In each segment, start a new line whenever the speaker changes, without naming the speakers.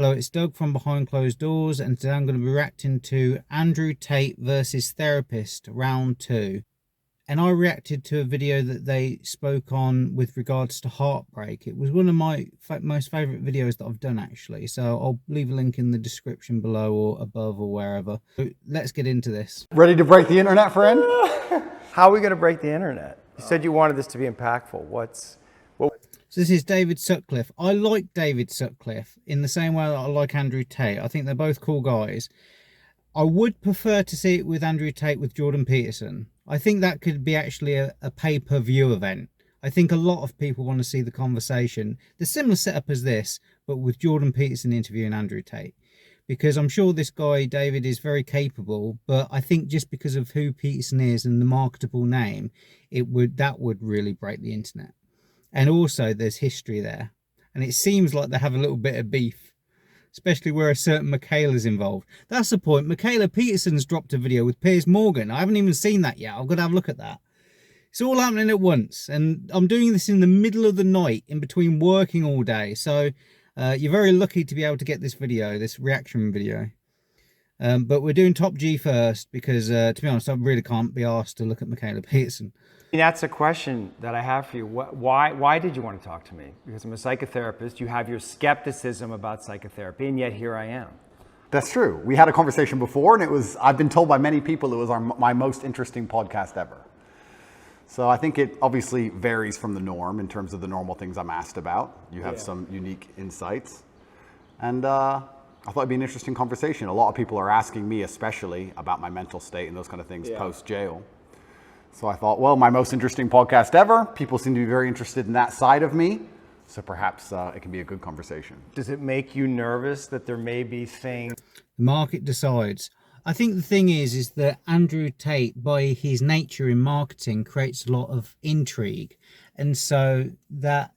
Hello, it's Doug from Behind Closed Doors, and today I'm going to be reacting to Andrew Tate versus Therapist Round 2. And I reacted to a video that they spoke on with regards to heartbreak. It was one of my most favourite videos that I've done, actually. So I'll leave a link in the description below or above or wherever. So let's get into this.
Ready to break the internet, friend?
How are we going to break the internet? You said you wanted this to be impactful.
So this is David Sutcliffe. I like David Sutcliffe in the same way that I like Andrew Tate. I think they're both cool guys. I would prefer to see it with Andrew Tate with Jordan Peterson. I think that could be actually a pay-per-view event. I think a lot of people want to see the conversation. The similar setup as this, but with Jordan Peterson interviewing Andrew Tate. Because I'm sure this guy, David, is very capable, but I think just because of who Peterson is and the marketable name, that would really break the internet. And also there's history there. And it seems like they have a little bit of beef, especially where a certain Michaela's involved. That's the point. Michaela Peterson's dropped a video with Piers Morgan. I haven't even seen that yet. I've got to have a look at that. It's all happening at once. And I'm doing this in the middle of the night in between working all day. So you're very lucky to be able to get this video, this reaction video. But we're doing Top G first because, to be honest, I really can't be asked to look at Michaela Peterson.
That's a question that I have for you. Why did you want to talk to me? Because I'm a psychotherapist. You have your skepticism about psychotherapy, and yet here I am.
That's true. We had a conversation before, and I've been told by many people it was my most interesting podcast ever. So I think it obviously varies from the norm in terms of the normal things I'm asked about. You have some unique insights. And I thought it'd be an interesting conversation. A lot of people are asking me especially about my mental state and those kind of things post-jail. So I thought, well, my most interesting podcast ever. People seem to be very interested in that side of me. So perhaps it can be a good conversation.
Does it make you nervous that there may be things?
The market decides. I think the thing is that Andrew Tate, by his nature in marketing, creates a lot of intrigue. And so that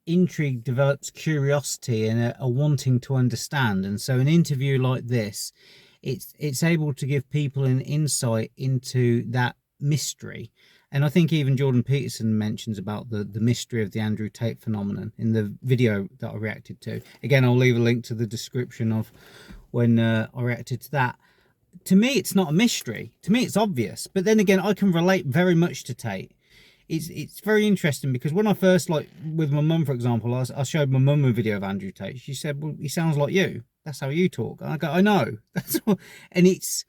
intrigue develops curiosity and a wanting to understand. And so an interview like this, it's able to give people an insight into that mystery. And I think even Jordan Peterson mentions about the mystery of the Andrew Tate phenomenon in the video that I reacted to. Again, I'll leave a link to the description of when I reacted to that. To me, it's not a mystery. To me, it's obvious. But then again, I can relate very much to Tate. It's very interesting because when I first, like with my mum, for example, I showed my mum a video of Andrew Tate. She said, well, he sounds like you. That's how you talk. And I go, I know. That's what, and it's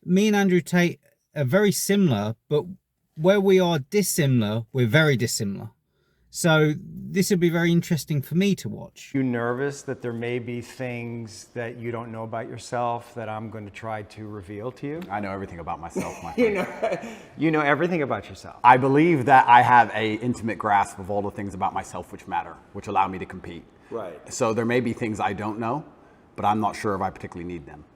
me and Andrew Tate are very similar, but where we are dissimilar, we're very dissimilar. So this would be very interesting for me to watch.
Are you nervous that there may be things that you don't know about yourself that I'm going to try to reveal to you?
I know everything about myself, my friend.
You know everything about yourself.
I believe that I have an intimate grasp of all the things about myself which matter, which allow me to compete.
Right.
So there may be things I don't know, but I'm not sure if I particularly need them.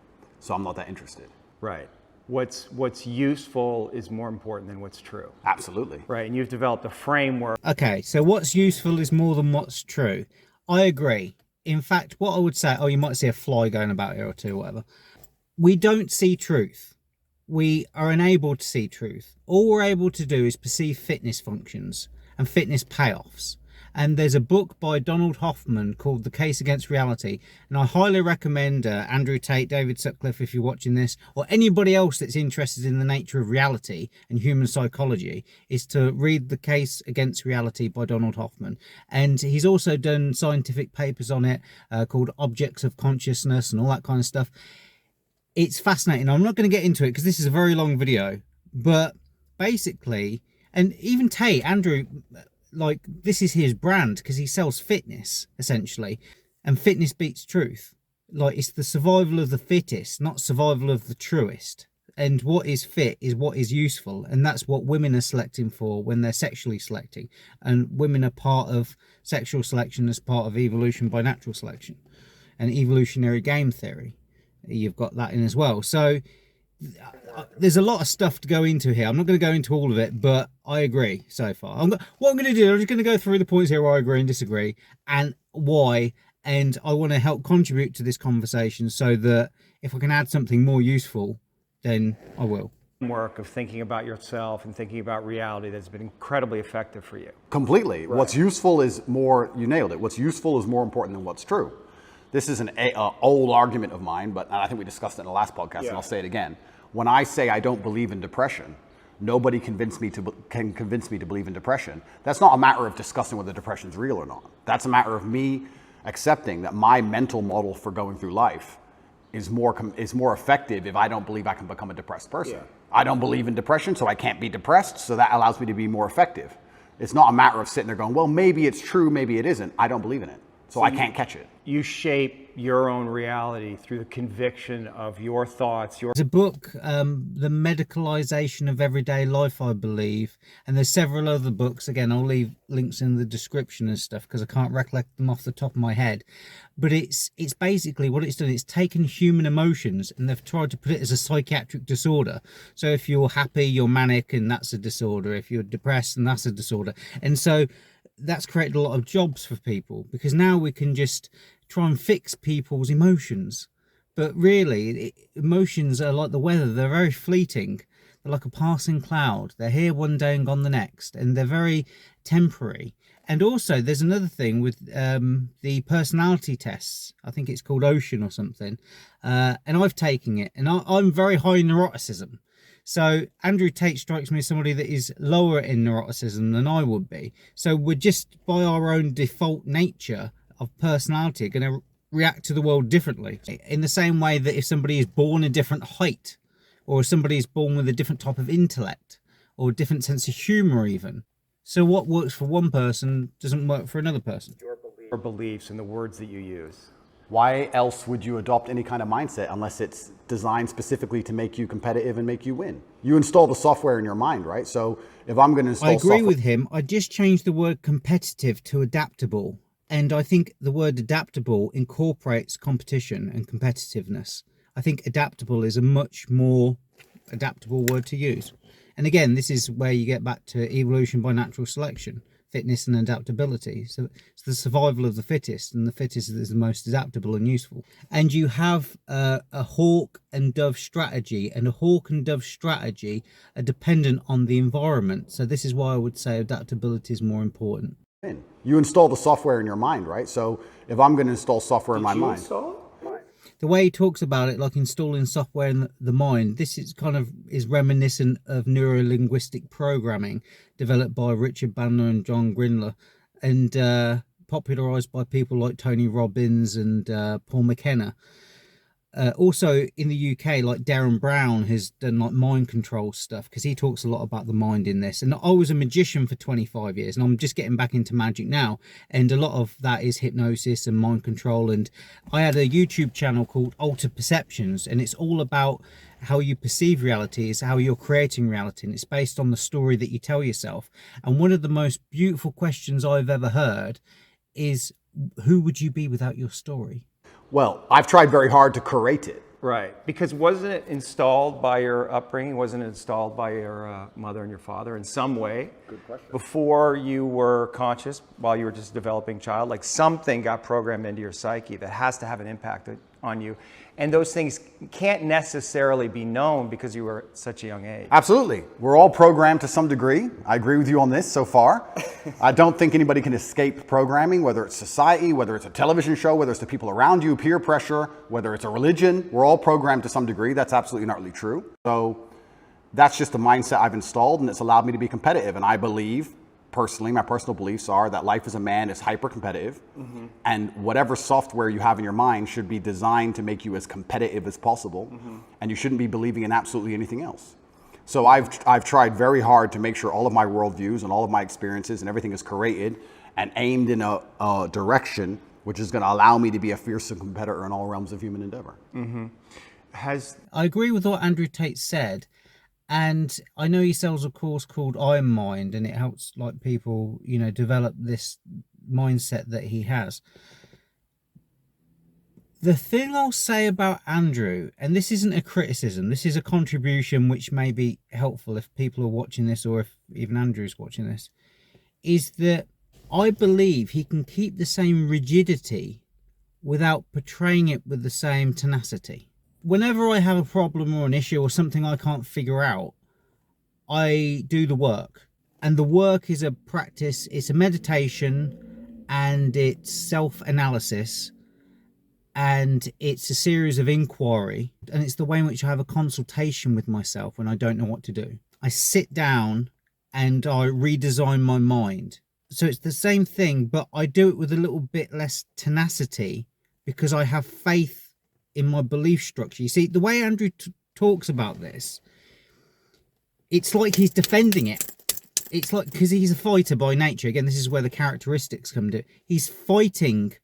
So I'm not that interested.
Right. What's useful is more important than what's true.
Absolutely.
Right, and you've developed a framework.
Okay, so what's useful is more than what's true. I agree. In fact, what I would say, you might see a fly going about here or two, whatever. We don't see truth. We are unable to see truth. All we're able to do is perceive fitness functions and fitness payoffs. And there's a book by Donald Hoffman called The Case Against Reality. And I highly recommend Andrew Tate, David Sutcliffe, if you're watching this, or anybody else that's interested in the nature of reality and human psychology, is to read The Case Against Reality by Donald Hoffman. And he's also done scientific papers on it called Objects of Consciousness and all that kind of stuff. It's fascinating. I'm not going to get into it because this is a very long video. But basically, and even Tate, Andrew, like, this is his brand because he sells fitness essentially, and fitness beats truth. Like, it's the survival of the fittest, not survival of the truest. And what is fit is what is useful, and that's what women are selecting for when they're sexually selecting. And women are part of sexual selection as part of evolution by natural selection and evolutionary game theory. You've got that in as well. So there's a lot of stuff to go into here. I'm not going to go into all of it, but I agree so far. What I'm going to do, I'm just going to go through the points here where I agree and disagree and why. And I want to help contribute to this conversation so that if I can add something more useful, then I will.
Work of thinking about yourself and thinking about reality that's been incredibly effective for you.
Completely. Right. What's useful is more, you nailed it. What's useful is more important than what's true. This is an old argument of mine, but I think we discussed it in the last podcast, and I'll say it again. When I say I don't believe in depression, nobody can convince me to believe in depression. That's not a matter of discussing whether depression is real or not. That's a matter of me accepting that my mental model for going through life is more effective if I don't believe I can become a depressed person. Yeah. I don't believe in depression, so I can't be depressed, so that allows me to be more effective. It's not a matter of sitting there going, well, maybe it's true, maybe it isn't. I don't believe in it, so I can't catch it.
You shape your own reality through the conviction of your thoughts.
There's a book, The Medicalization of Everyday Life, I believe, and there's several other books. Again, I'll leave links in the description and stuff because I can't recollect them off the top of my head. But it's basically what it's done. It's taken human emotions and they've tried to put it as a psychiatric disorder. So if you're happy, you're manic, and that's a disorder. If you're depressed, and that's a disorder. And so that's created a lot of jobs for people, because now we can just try and fix people's emotions. But really, emotions are like the weather. They're very fleeting. They're like a passing cloud. They're here one day and gone the next, and they're very temporary. And also there's another thing with the personality tests. I think it's called Ocean or something, and I've taken it, and I'm very high in neuroticism. So Andrew Tate strikes me as somebody that is lower in neuroticism than I would be. So we're just, by our own default nature of personality, going to react to the world differently. In the same way that if somebody is born a different height, or somebody is born with a different type of intellect, or a different sense of humour even. So what works for one person doesn't work for another person.
Your beliefs and the words that you use.
Why else would you adopt any kind of mindset unless it's designed specifically to make you competitive and make you win? You install the software in your mind, right? So if I'm going to install
software... I agree with him. I just changed the word competitive to adaptable. And I think the word adaptable incorporates competition and competitiveness. I think adaptable is a much more adaptable word to use. And again, this is where you get back to evolution by natural selection, fitness and adaptability. So it's the survival of the fittest, and the fittest is the most adaptable and useful. And you have a hawk and dove strategy, and a hawk and dove strategy are dependent on the environment. So this is why I would say adaptability is more important.
You install the software in your mind, right? So if I'm going to install software in my mind.
Install it?
The way he talks about it, like installing software in the mind, this is reminiscent of neuro-linguistic programming developed by Richard Bandler and John Grindler, and popularized by people like Tony Robbins and Paul McKenna. Also in the UK, like Darren Brown has done like mind control stuff, because he talks a lot about the mind in this. And I was a magician for 25 years, and I'm just getting back into magic now. And a lot of that is hypnosis and mind control. And I had a YouTube channel called Altered Perceptions, and it's all about how you perceive reality, is how you're creating reality. And it's based on the story that you tell yourself. And one of the most beautiful questions I've ever heard is, who would you be without your story?
Well, I've tried very hard to create it.
Right, because wasn't it installed by your upbringing? Wasn't it installed by your mother and your father in some way?
Good question.
Before you were conscious, while you were just a developing child, like something got programmed into your psyche that has to have an impact on you. And those things can't necessarily be known because you were at such a young age.
Absolutely. We're all programmed to some degree. I agree with you on this so far. I don't think anybody can escape programming, whether it's society, whether it's a television show, whether it's the people around you, peer pressure, whether it's a religion. We're all programmed to some degree. That's absolutely not really true. So that's just the mindset I've installed, and it's allowed me to be competitive. And I believe, personally, my personal beliefs are that life as a man is hyper competitive, and whatever software you have in your mind should be designed to make you as competitive as possible, and you shouldn't be believing in absolutely anything else. So I've tried very hard to make sure all of my worldviews and all of my experiences and everything is curated and aimed in a direction which is going to allow me to be a fearsome competitor in all realms of human endeavor.
I agree with what Andrew Tate said. And I know he sells a course called Iron Mind, and it helps like people, develop this mindset that he has. The thing I'll say about Andrew, and this isn't a criticism, this is a contribution which may be helpful if people are watching this, or if even Andrew's watching this, is that I believe he can keep the same rigidity without portraying it with the same tenacity. Whenever I have a problem or an issue or something I can't figure out, I do the work. And the work is a practice, it's a meditation, and it's self-analysis. and it's a series of inquiry, and it's the way in which I have a consultation with myself when I don't know what to do. I sit down and I redesign my mind. So it's the same thing, but I do it with a little bit less tenacity because I have faith in my belief structure. You see, the way Andrew talks about this, it's like he's defending it. It's like, because he's a fighter by nature. Again, this is where the characteristics come to. He's fighting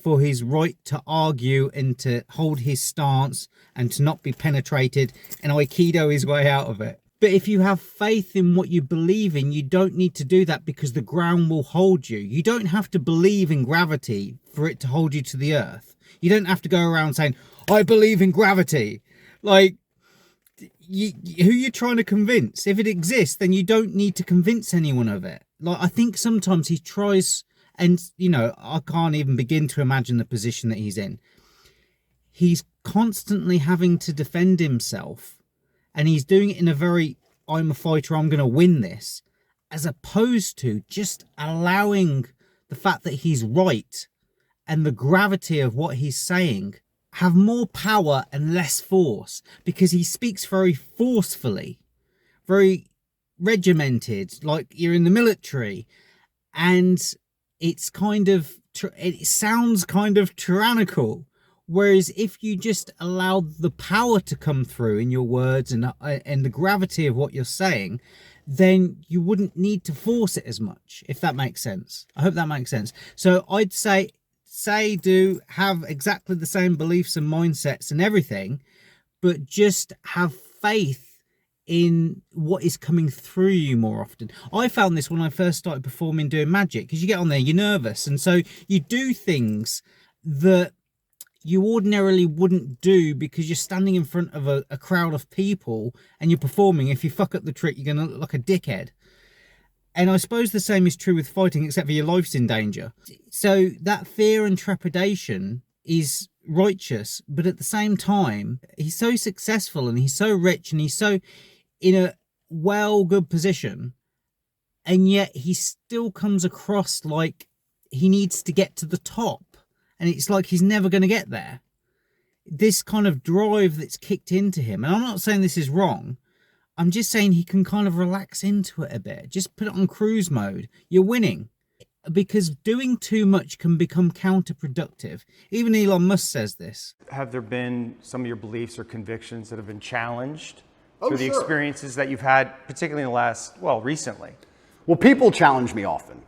for his right to argue and to hold his stance and to not be penetrated and aikido his way out of it. But if you have faith in what you believe in, you don't need to do that because the ground will hold you. You don't have to believe in gravity for it to hold you to the earth. You don't have to go around saying, I believe in gravity. Like, who you're trying to convince? If it exists, then you don't need to convince anyone of it. Like, I think sometimes he tries, and, you know, I can't even begin to imagine the position that he's in. He's constantly having to defend himself. And he's doing it in a very, I'm a fighter, I'm going to win this, as opposed to just allowing the fact that he's right and the gravity of what he's saying have more power and less force, because he speaks very forcefully, very regimented, like you're in the military. And it's kind of, it sounds kind of tyrannical. Whereas if you just allow the power to come through in your words and the gravity of what you're saying, then you wouldn't need to force it as much, if that makes sense. I hope that makes sense. So I'd say, do, have exactly the same beliefs and mindsets and everything, but just have faith in what is coming through you more often. I found this when I first started performing, doing magic, because you get on there, you're nervous. And so you do things that you ordinarily wouldn't do because you're standing in front of a crowd of people and you're performing. If you fuck up the trick, you're going to look like a dickhead. And I suppose the same is true with fighting, except for your life's in danger. So that fear and trepidation is righteous, but at the same time, he's so successful and he's so rich and he's so in a good position, and yet he still comes across like he needs to get to the top. And it's like he's never going to get there. This kind of drive that's kicked into him. And I'm not saying this is wrong. I'm just saying he can kind of relax into it a bit. Just put it on cruise mode. You're winning. Because doing too much can become counterproductive. Even Elon Musk says this.
Have there been some of your beliefs or convictions that have been challenged through the experiences that you've had, particularly in the last, recently?
Well, people challenge me often.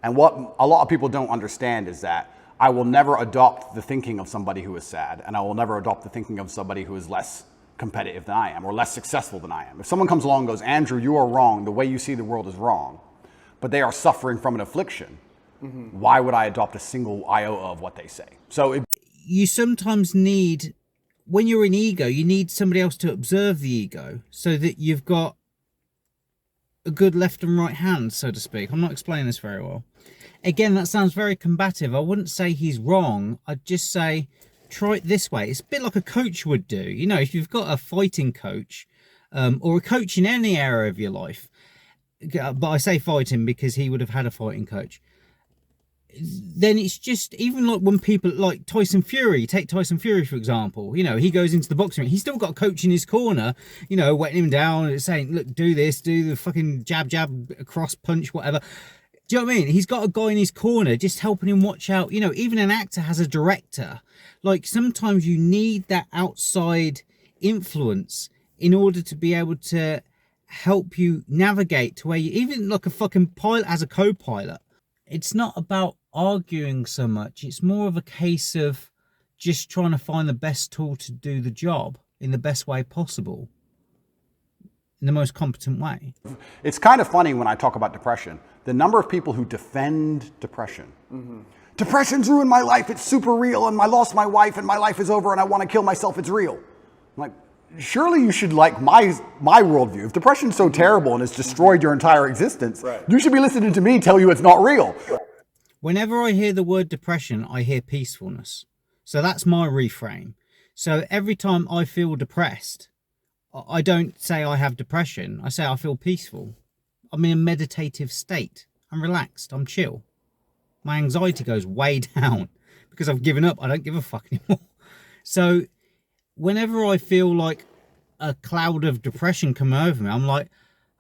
And what a lot of people don't understand is that I will never adopt the thinking of somebody who is sad, and I will never adopt the thinking of somebody who is less competitive than I am or less successful than I am. If someone comes along and goes, Andrew, you are wrong, the way you see the world is wrong, but they are suffering from an affliction, why would I adopt a single iota of what they say? So
you sometimes need, when you're in ego, you need somebody else to observe the ego so that you've got a good left and right hand, so to speak. I'm not explaining this very well. Again, that sounds very combative. I wouldn't say he's wrong. I'd just say, try it this way. It's a bit like a coach would do. You know, if you've got a fighting coach or a coach in any area of your life, but I say fighting because he would have had a fighting coach, then it's just, even like when people like Tyson Fury, take Tyson Fury, for example, you know, he goes into the boxing ring, he's still got a coach in his corner, you know, wetting him down and saying, look, do this, do the fucking jab, cross punch, whatever. Do you know what I mean? He's got a guy in his corner just helping him watch out. You know, even an actor has a director. Like, sometimes you need that outside influence in order to be able to help you navigate to where you, even like a fucking pilot has a co-pilot. It's not about arguing so much. It's more of a case of just trying to find the best tool to do the job in the best way possible, in the most competent way.
It's kind of funny when I talk about depression, the number of people who defend depression. Depression's ruined my life, it's super real, and I lost my wife and my life is over and I want to kill myself, it's real. I'm like, surely you should like my worldview. If depression's so terrible and it's destroyed your entire existence, you should be listening to me tell you it's not real.
Whenever I hear the word depression, I hear peacefulness. So that's my reframe. So every time I feel depressed, I don't say I have depression. I say I feel peaceful. I'm in a meditative state. I'm relaxed. I'm chill. My anxiety goes way down because I've given up. I don't give a fuck anymore. So whenever I feel like a cloud of depression come over me, I'm like,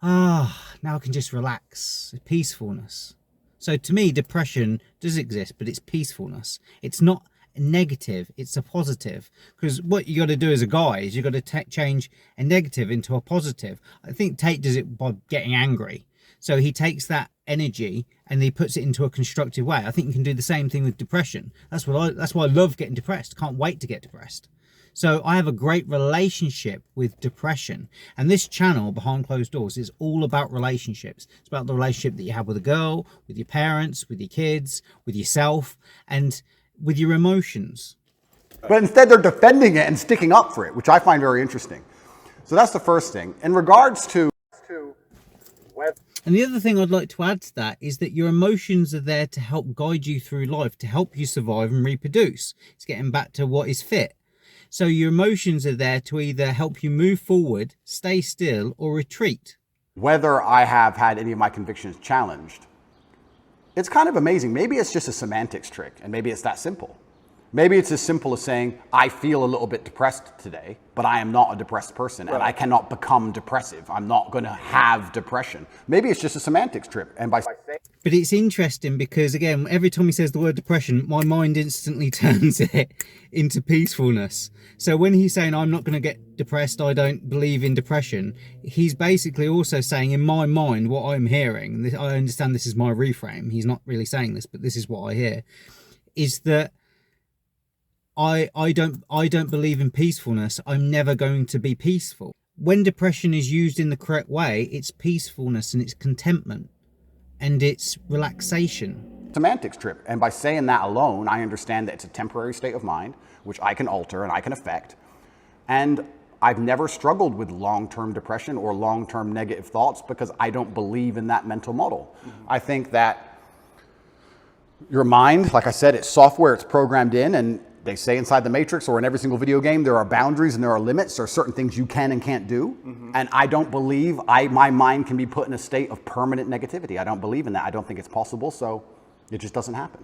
now I can just relax. Peacefulness. So to me, depression does exist, but it's peacefulness. It's not negative, it's a positive. Because what you got to do as a guy is you got to change a negative into a positive. I think Tate does it by getting angry. So he takes that energy and he puts it into a constructive way. I think you can do the same thing with depression. That's why I love getting depressed. Can't wait to get depressed. So I have a great relationship with depression. And this channel, Behind Closed Doors, is all about relationships. It's about the relationship that you have with a girl, with your parents, with your kids, with yourself, and with your emotions.
But instead they're defending it and sticking up for it, which I find very interesting. So that's the first thing. In regards to
and the other thing I'd like to add to that is that your emotions are there to help guide you through life, to help you survive and reproduce. It's getting back to what is fit. So your emotions are there to either help you move forward, stay still, or retreat.
whether I have had any of my convictions challenged, it's kind of amazing. Maybe it's just a semantics trick, and maybe it's that simple. Maybe it's as simple as saying, I feel a little bit depressed today, but I am not a depressed person, and I cannot become depressive. I'm not going to have depression. Maybe it's just a semantics trip. And by saying...
But it's interesting because, again, every time he says the word depression, my mind instantly turns it into peacefulness. So when he's saying, I'm not going to get depressed, I don't believe in depression, he's basically also saying, in my mind, what I'm hearing, and I understand this is my reframe, he's not really saying this, but this is what I hear, is that I don't believe in peacefulness. I'm never going to be peaceful. When depression is used in the correct way, it's peacefulness and it's contentment and it's relaxation.
Semantics trip. And by saying that alone, I understand that it's a temporary state of mind, which I can alter and I can affect. And I've never struggled with long-term depression or long-term negative thoughts because I don't believe in that mental model. I think that your mind, like I said, it's software, it's programmed in, and they say inside the Matrix or in every single video game, there are boundaries and there are limits. There are certain things you can and can't do. And I don't believe my mind can be put in a state of permanent negativity. I don't believe in that. I don't think it's possible. So it just doesn't happen.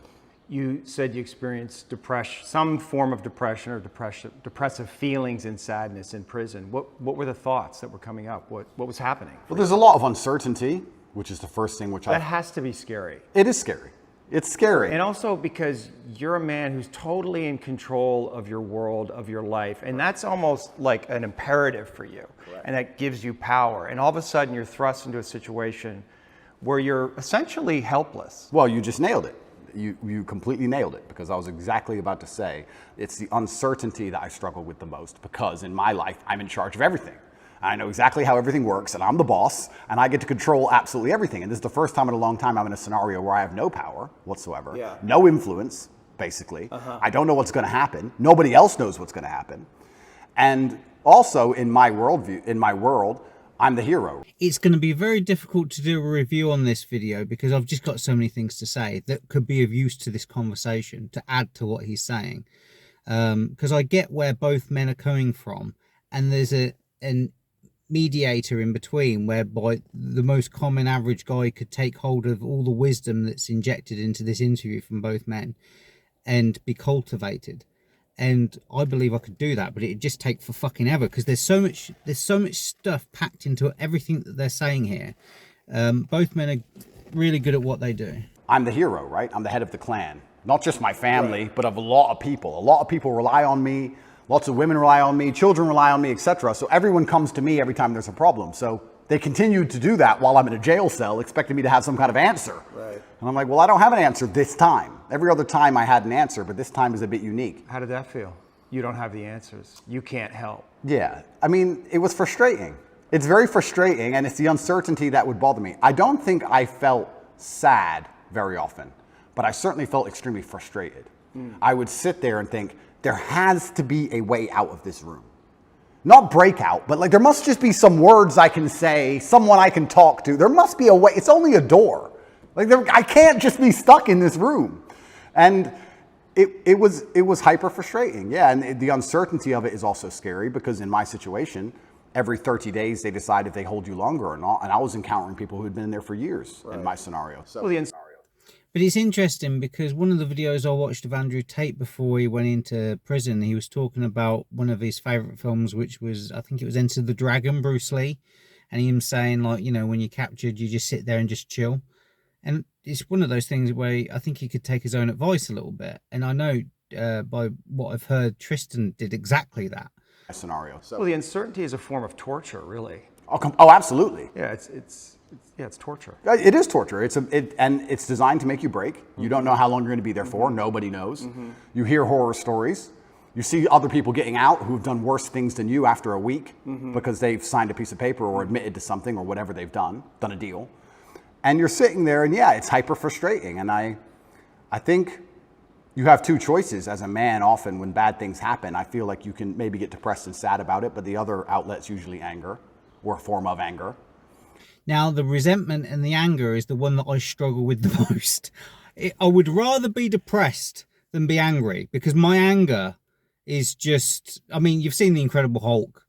You said you experienced depression, some form of depression or depressive feelings and sadness in prison. What were the thoughts that were coming up? What was happening?
Well, there's a lot of uncertainty, which is the first thing
That has to be scary.
It is scary. It's scary.
And also because you're a man who's totally in control of your world, of your life. And that's almost like an imperative for you. Correct. And that gives you power. And all of a sudden you're thrust into a situation where you're essentially helpless.
Well, you just nailed it. You completely nailed it, because I was exactly about to say it's the uncertainty that I struggle with the most, because in my life, I'm in charge of everything. I know exactly how everything works, and I'm the boss, and I get to control absolutely everything. And this is the first time in a long time I'm in a scenario where I have no power whatsoever, no influence, basically. I don't know what's going to happen. Nobody else knows what's going to happen. And also in my world, I'm the hero.
It's going to be very difficult to do a review on this video because I've just got so many things to say that could be of use to this conversation, to add to what he's saying. Because I get where both men are coming from, and there's an mediator in between whereby the most common average guy could take hold of all the wisdom that's injected into this interview from both men and be cultivated. And I believe I could do that, but it'd just take for fucking ever, because there's so much stuff packed into everything that they're saying here. Both men are really good at what they do.
I'm the hero, right? I'm the head of the clan. Not just my family, but of a lot of people. A lot of people rely on me. Lots of women rely on me, children rely on me, etc. So everyone comes to me every time there's a problem. So they continue to do that while I'm in a jail cell, expecting me to have some kind of answer. Right. And I'm like, well, I don't have an answer this time. Every other time I had an answer, but this time is a bit unique.
How did that feel? You don't have the answers. You can't help.
Yeah. I mean, it was frustrating. It's very frustrating, and it's the uncertainty that would bother me. I don't think I felt sad very often, but I certainly felt extremely frustrated. I would sit there and think, there has to be a way out of this room. Not breakout, but like there must just be some words I can say, someone I can talk to. There must be a way. It's only a door. Like I can't just be stuck in this room. And it was hyper frustrating. Yeah, and the uncertainty of it is also scary, because in my situation, every 30 days they decide if they hold you longer or not. And I was encountering people who had been in there for years in my scenario. So.
Well,
But it's interesting because one of the videos I watched of Andrew Tate before he went into prison, he was talking about one of his favorite films, which was, I think it was Enter the Dragon, Bruce Lee. And him saying, like, you know, when you're captured, you just sit there and just chill. And it's one of those things where I think he could take his own advice a little bit. And I know by what I've heard, Tristan did exactly that.
Scenario. So.
Well, the uncertainty is a form of torture, really.
Oh, absolutely.
Yeah, it's torture.
It is torture. And it's designed to make you break. You don't know how long you're going to be there for. Nobody knows. You hear horror stories. You see other people getting out who've done worse things than you after a week because they've signed a piece of paper or admitted to something or whatever they've done a deal. And you're sitting there and yeah, it's hyper frustrating. And I think you have two choices as a man. Often when bad things happen, I feel like you can maybe get depressed and sad about it, but the other outlet's usually anger or a form of anger.
Now, the resentment and the anger is the one that I struggle with the most. I would rather be depressed than be angry, because my anger is just, I mean, you've seen The Incredible Hulk.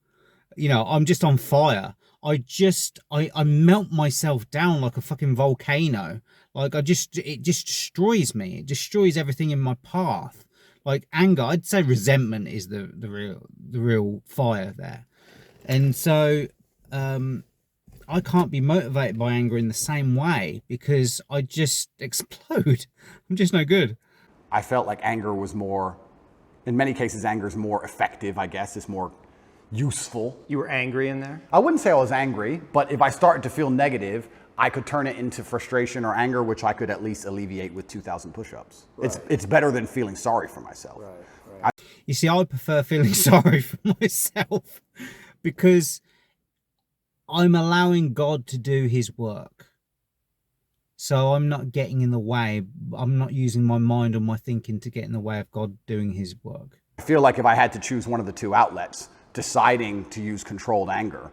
You know, I'm just on fire. I melt myself down like a fucking volcano. Like it just destroys me. It destroys everything in my path. Like anger, I'd say resentment is the real fire there. And so, I can't be motivated by anger in the same way because I just explode. I'm just no good.
I felt like anger was more, in many cases, anger is more effective, I guess. It's more useful.
You were angry in there?
I wouldn't say I was angry, but if I started to feel negative, I could turn it into frustration or anger, which I could at least alleviate with 2,000 push-ups. Right. It's better than feeling sorry for myself. Right.
You see, I prefer feeling sorry for myself because I'm allowing God to do his work. So I'm not getting in the way. I'm not using my mind or my thinking to get in the way of God doing his work.
I feel like if I had to choose one of the two outlets, deciding to use controlled anger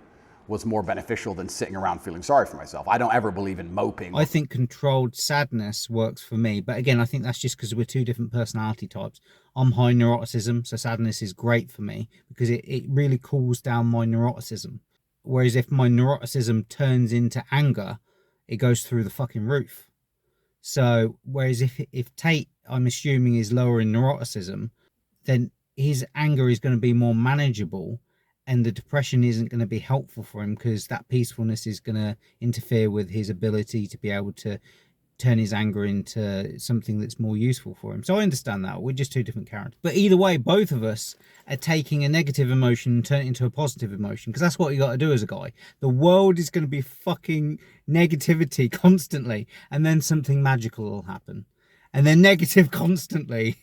was more beneficial than sitting around feeling sorry for myself. I don't ever believe in moping.
I think controlled sadness works for me. But again, I think that's just because we're two different personality types. I'm high neuroticism, so sadness is great for me because it really cools down my neuroticism. Whereas if my neuroticism turns into anger, it goes through the fucking roof. So, whereas if Tate, I'm assuming, is lower in neuroticism, then his anger is going to be more manageable and the depression isn't going to be helpful for him because that peacefulness is going to interfere with his ability to be able to turn his anger into something that's more useful for him. So I understand that. We're just two different characters. But either way, both of us are taking a negative emotion and turn it into a positive emotion because that's what you got to do as a guy. The world is going to be fucking negativity constantly and then something magical will happen. And then negative constantly.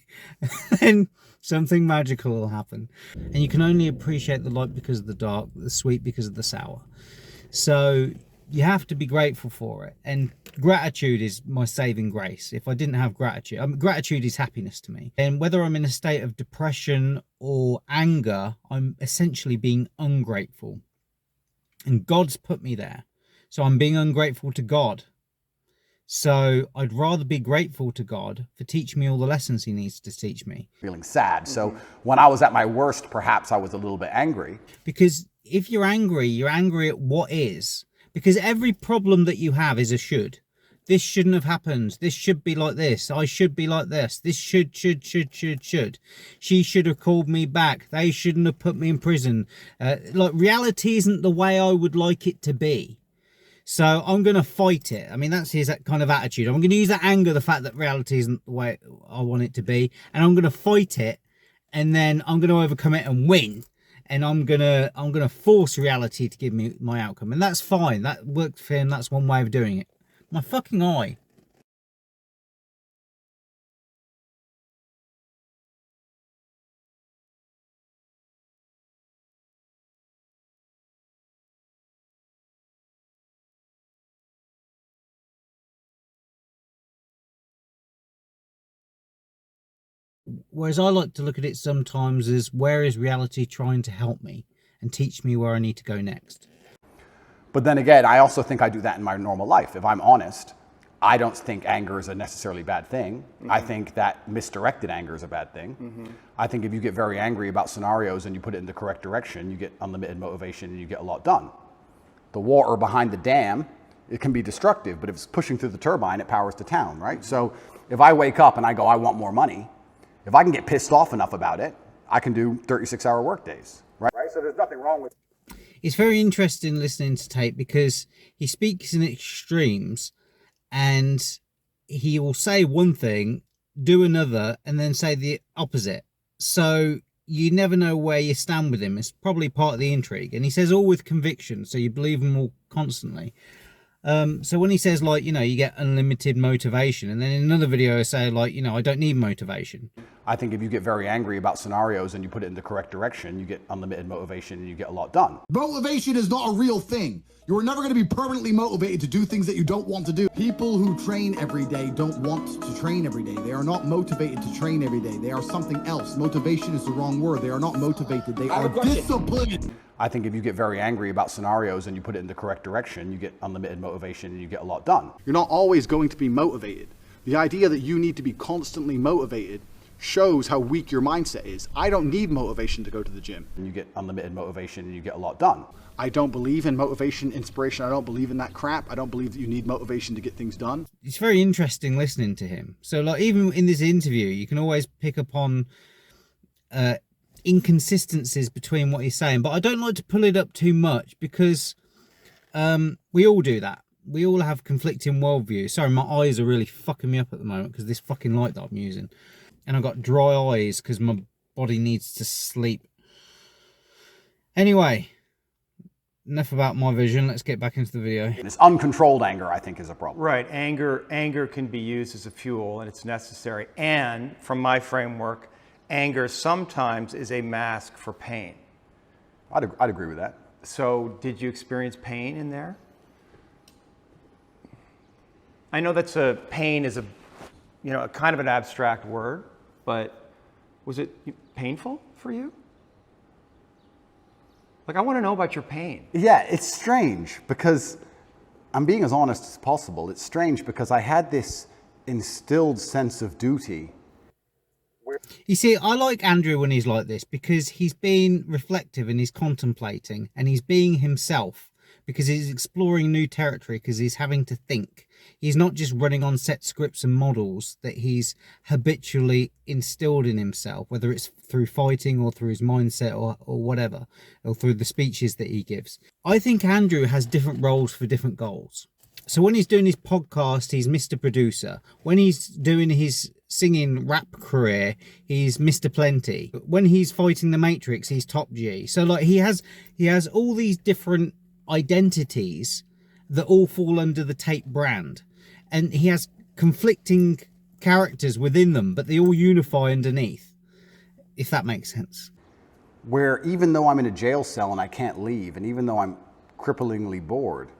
And something magical will happen. And you can only appreciate the light because of the dark, the sweet because of the sour. So you have to be grateful for it. And gratitude is my saving grace. If I didn't have gratitude, gratitude is happiness to me. And whether I'm in a state of depression or anger, I'm essentially being ungrateful. And God's put me there. So I'm being ungrateful to God. So I'd rather be grateful to God for teaching me all the lessons he needs to teach me.
Feeling sad. So when I was at my worst, perhaps I was a little bit angry.
Because if you're angry at what is. Because every problem that you have is a should. This shouldn't have happened. This should be like this. I should be like this. This should. She should have called me back. They shouldn't have put me in prison. Like reality isn't the way I would like it to be. So I'm going to fight it. I mean, that's his kind of attitude. I'm going to use that anger, the fact that reality isn't the way I want it to be. And I'm going to fight it. And then I'm going to overcome it and win. And I'm gonna force reality to give me my outcome. And that's fine. That worked for him. That's one way of doing it. My fucking eye. Whereas I like to look at it sometimes as where is reality trying to help me and teach me where I need to go next.
But then again, I also think I do that in my normal life. If I'm honest, I don't think anger is a necessarily bad thing. I think that misdirected anger is a bad thing. I think if you get very angry about scenarios and you put it in the correct direction, you get unlimited motivation and you get a lot done. The water behind the dam it can be destructive, but if it's pushing through the turbine, it powers the town, right? So if I wake up and I go, I want more money, if I can get pissed off enough about it, I can do 36-hour workdays, right? So there's nothing wrong with.
It's very interesting listening to Tate because he speaks in extremes, and he will say one thing, do another, and then say the opposite. So you never know where you stand with him. It's probably part of the intrigue. And he says all with conviction, so you believe him all constantly. So when he says, like, you know, you get unlimited motivation, and then in another video I say, like, you know, I don't need motivation.
I think if you get very angry about scenarios and you put it in the correct direction, you get unlimited motivation and you get a lot done.
Motivation is not a real thing. You are never going to be permanently motivated to do things that you don't want to do. People who train every day don't want to train every day. They are not motivated to train every day. They are something else. Motivation is the wrong word. They are not motivated. They are disciplined.
I think if you get very angry about scenarios and you put it in the correct direction, you get unlimited motivation and you get a lot done.
You're not always going to be motivated. The idea that you need to be constantly motivated shows how weak your mindset is. I don't need motivation to go to the gym.
And you get unlimited motivation and you get a lot done.
I don't believe in motivation, inspiration. I don't believe in that crap. I don't believe that you need motivation to get things done.
It's very interesting listening to him. So, like, even in this interview, you can always pick up on inconsistencies between what he's saying. But I don't like to pull it up too much because we all do that. We all have conflicting worldviews. Sorry, my eyes are really fucking me up at the moment because this fucking light that I'm using. And I've got dry eyes because my body needs to sleep. Anyway, enough about my vision. Let's get back into the video.
This uncontrolled anger, I think, is a problem.
Right, anger can be used as a fuel and it's necessary. And from my framework, anger sometimes is a mask for pain.
I'd agree with that.
So did you experience pain in there? I know pain is a kind of an abstract word, but was it painful for you? Like, I want to know about your pain.
Yeah, it's strange because I'm being as honest as possible. It's strange because I had this instilled sense of duty.
You see, I like Andrew when he's like this because he's being reflective and he's contemplating and he's being himself because he's exploring new territory because he's having to think. He's not just running on set scripts and models that he's habitually instilled in himself, whether it's through fighting or through his mindset or whatever, or through the speeches that he gives. I think Andrew has different roles for different goals. So when he's doing his podcast, he's Mr. Producer. When he's doing his singing rap career, he's Mr. Plenty. When he's fighting the Matrix, he's Top G. So like he has all these different identities that all fall under the Tate brand, and he has conflicting characters within them, but they all unify underneath, if that makes sense.
Where even though I'm in a jail cell and I can't leave, and even though I'm cripplingly bored,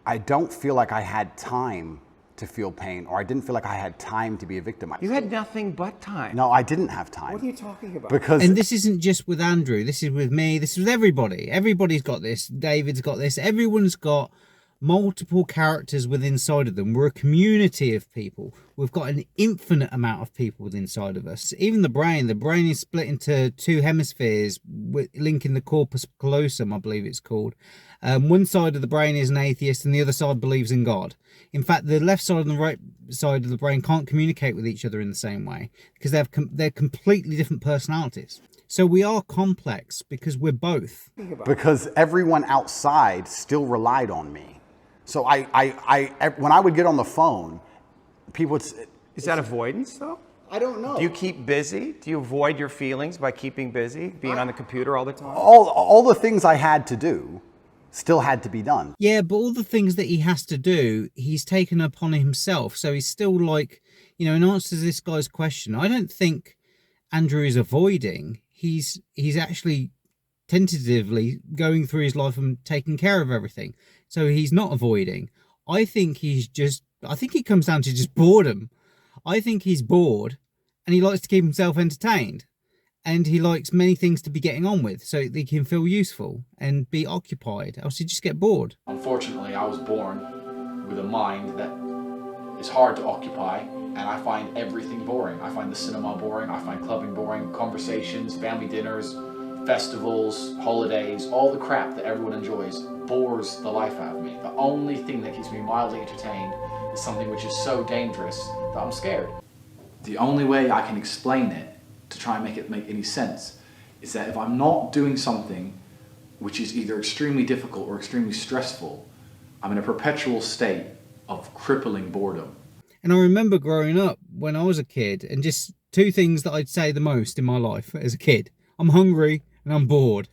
I don't feel like I had time to feel pain, or I didn't feel like I had time to be a victim.
You had nothing but time.
No, I didn't have time.
What are you talking about?
And this isn't just with Andrew, this is with me, this is with everybody. Everybody's got this, David's got this, everyone's got multiple characters within inside of them. We're a community of people. We've got an infinite amount of people within inside of us. Even the brain is split into two hemispheres linking the corpus callosum, I believe it's called. One side of the brain is an atheist and the other side believes in God. In fact, the left side and the right side of the brain can't communicate with each other in the same way because they're completely different personalities. So we are complex because we're both.
Because everyone outside still relied on me. So when I would get on the phone, people would say,
is that avoidance though?
I don't know.
Do you keep busy? Do you avoid your feelings by keeping busy, being on the computer all the time?
All the things I had to do still had to be done.
Yeah, but all the things that he has to do, he's taken upon himself. So he's still like, in answer to this guy's question, I don't think Andrew is avoiding. He's actually tentatively going through his life and taking care of everything. So he's not avoiding. I think he comes down to just boredom. I think he's bored and he likes to keep himself entertained. And he likes many things to be getting on with so that he can feel useful and be occupied. Else he'd just get bored.
Unfortunately, I was born with a mind that is hard to occupy, and I find everything boring. I find the cinema boring, I find clubbing boring, conversations, family dinners, festivals, holidays, all the crap that everyone enjoys bores the life out of me. The only thing that keeps me mildly entertained is something which is so dangerous that I'm scared. The only way I can explain it, to try and make it make any sense, is that if I'm not doing something which is either extremely difficult or extremely stressful, I'm in a perpetual state of crippling boredom.
And I remember growing up when I was a kid, and just two things that I'd say the most in my life as a kid: I'm hungry and I'm bored.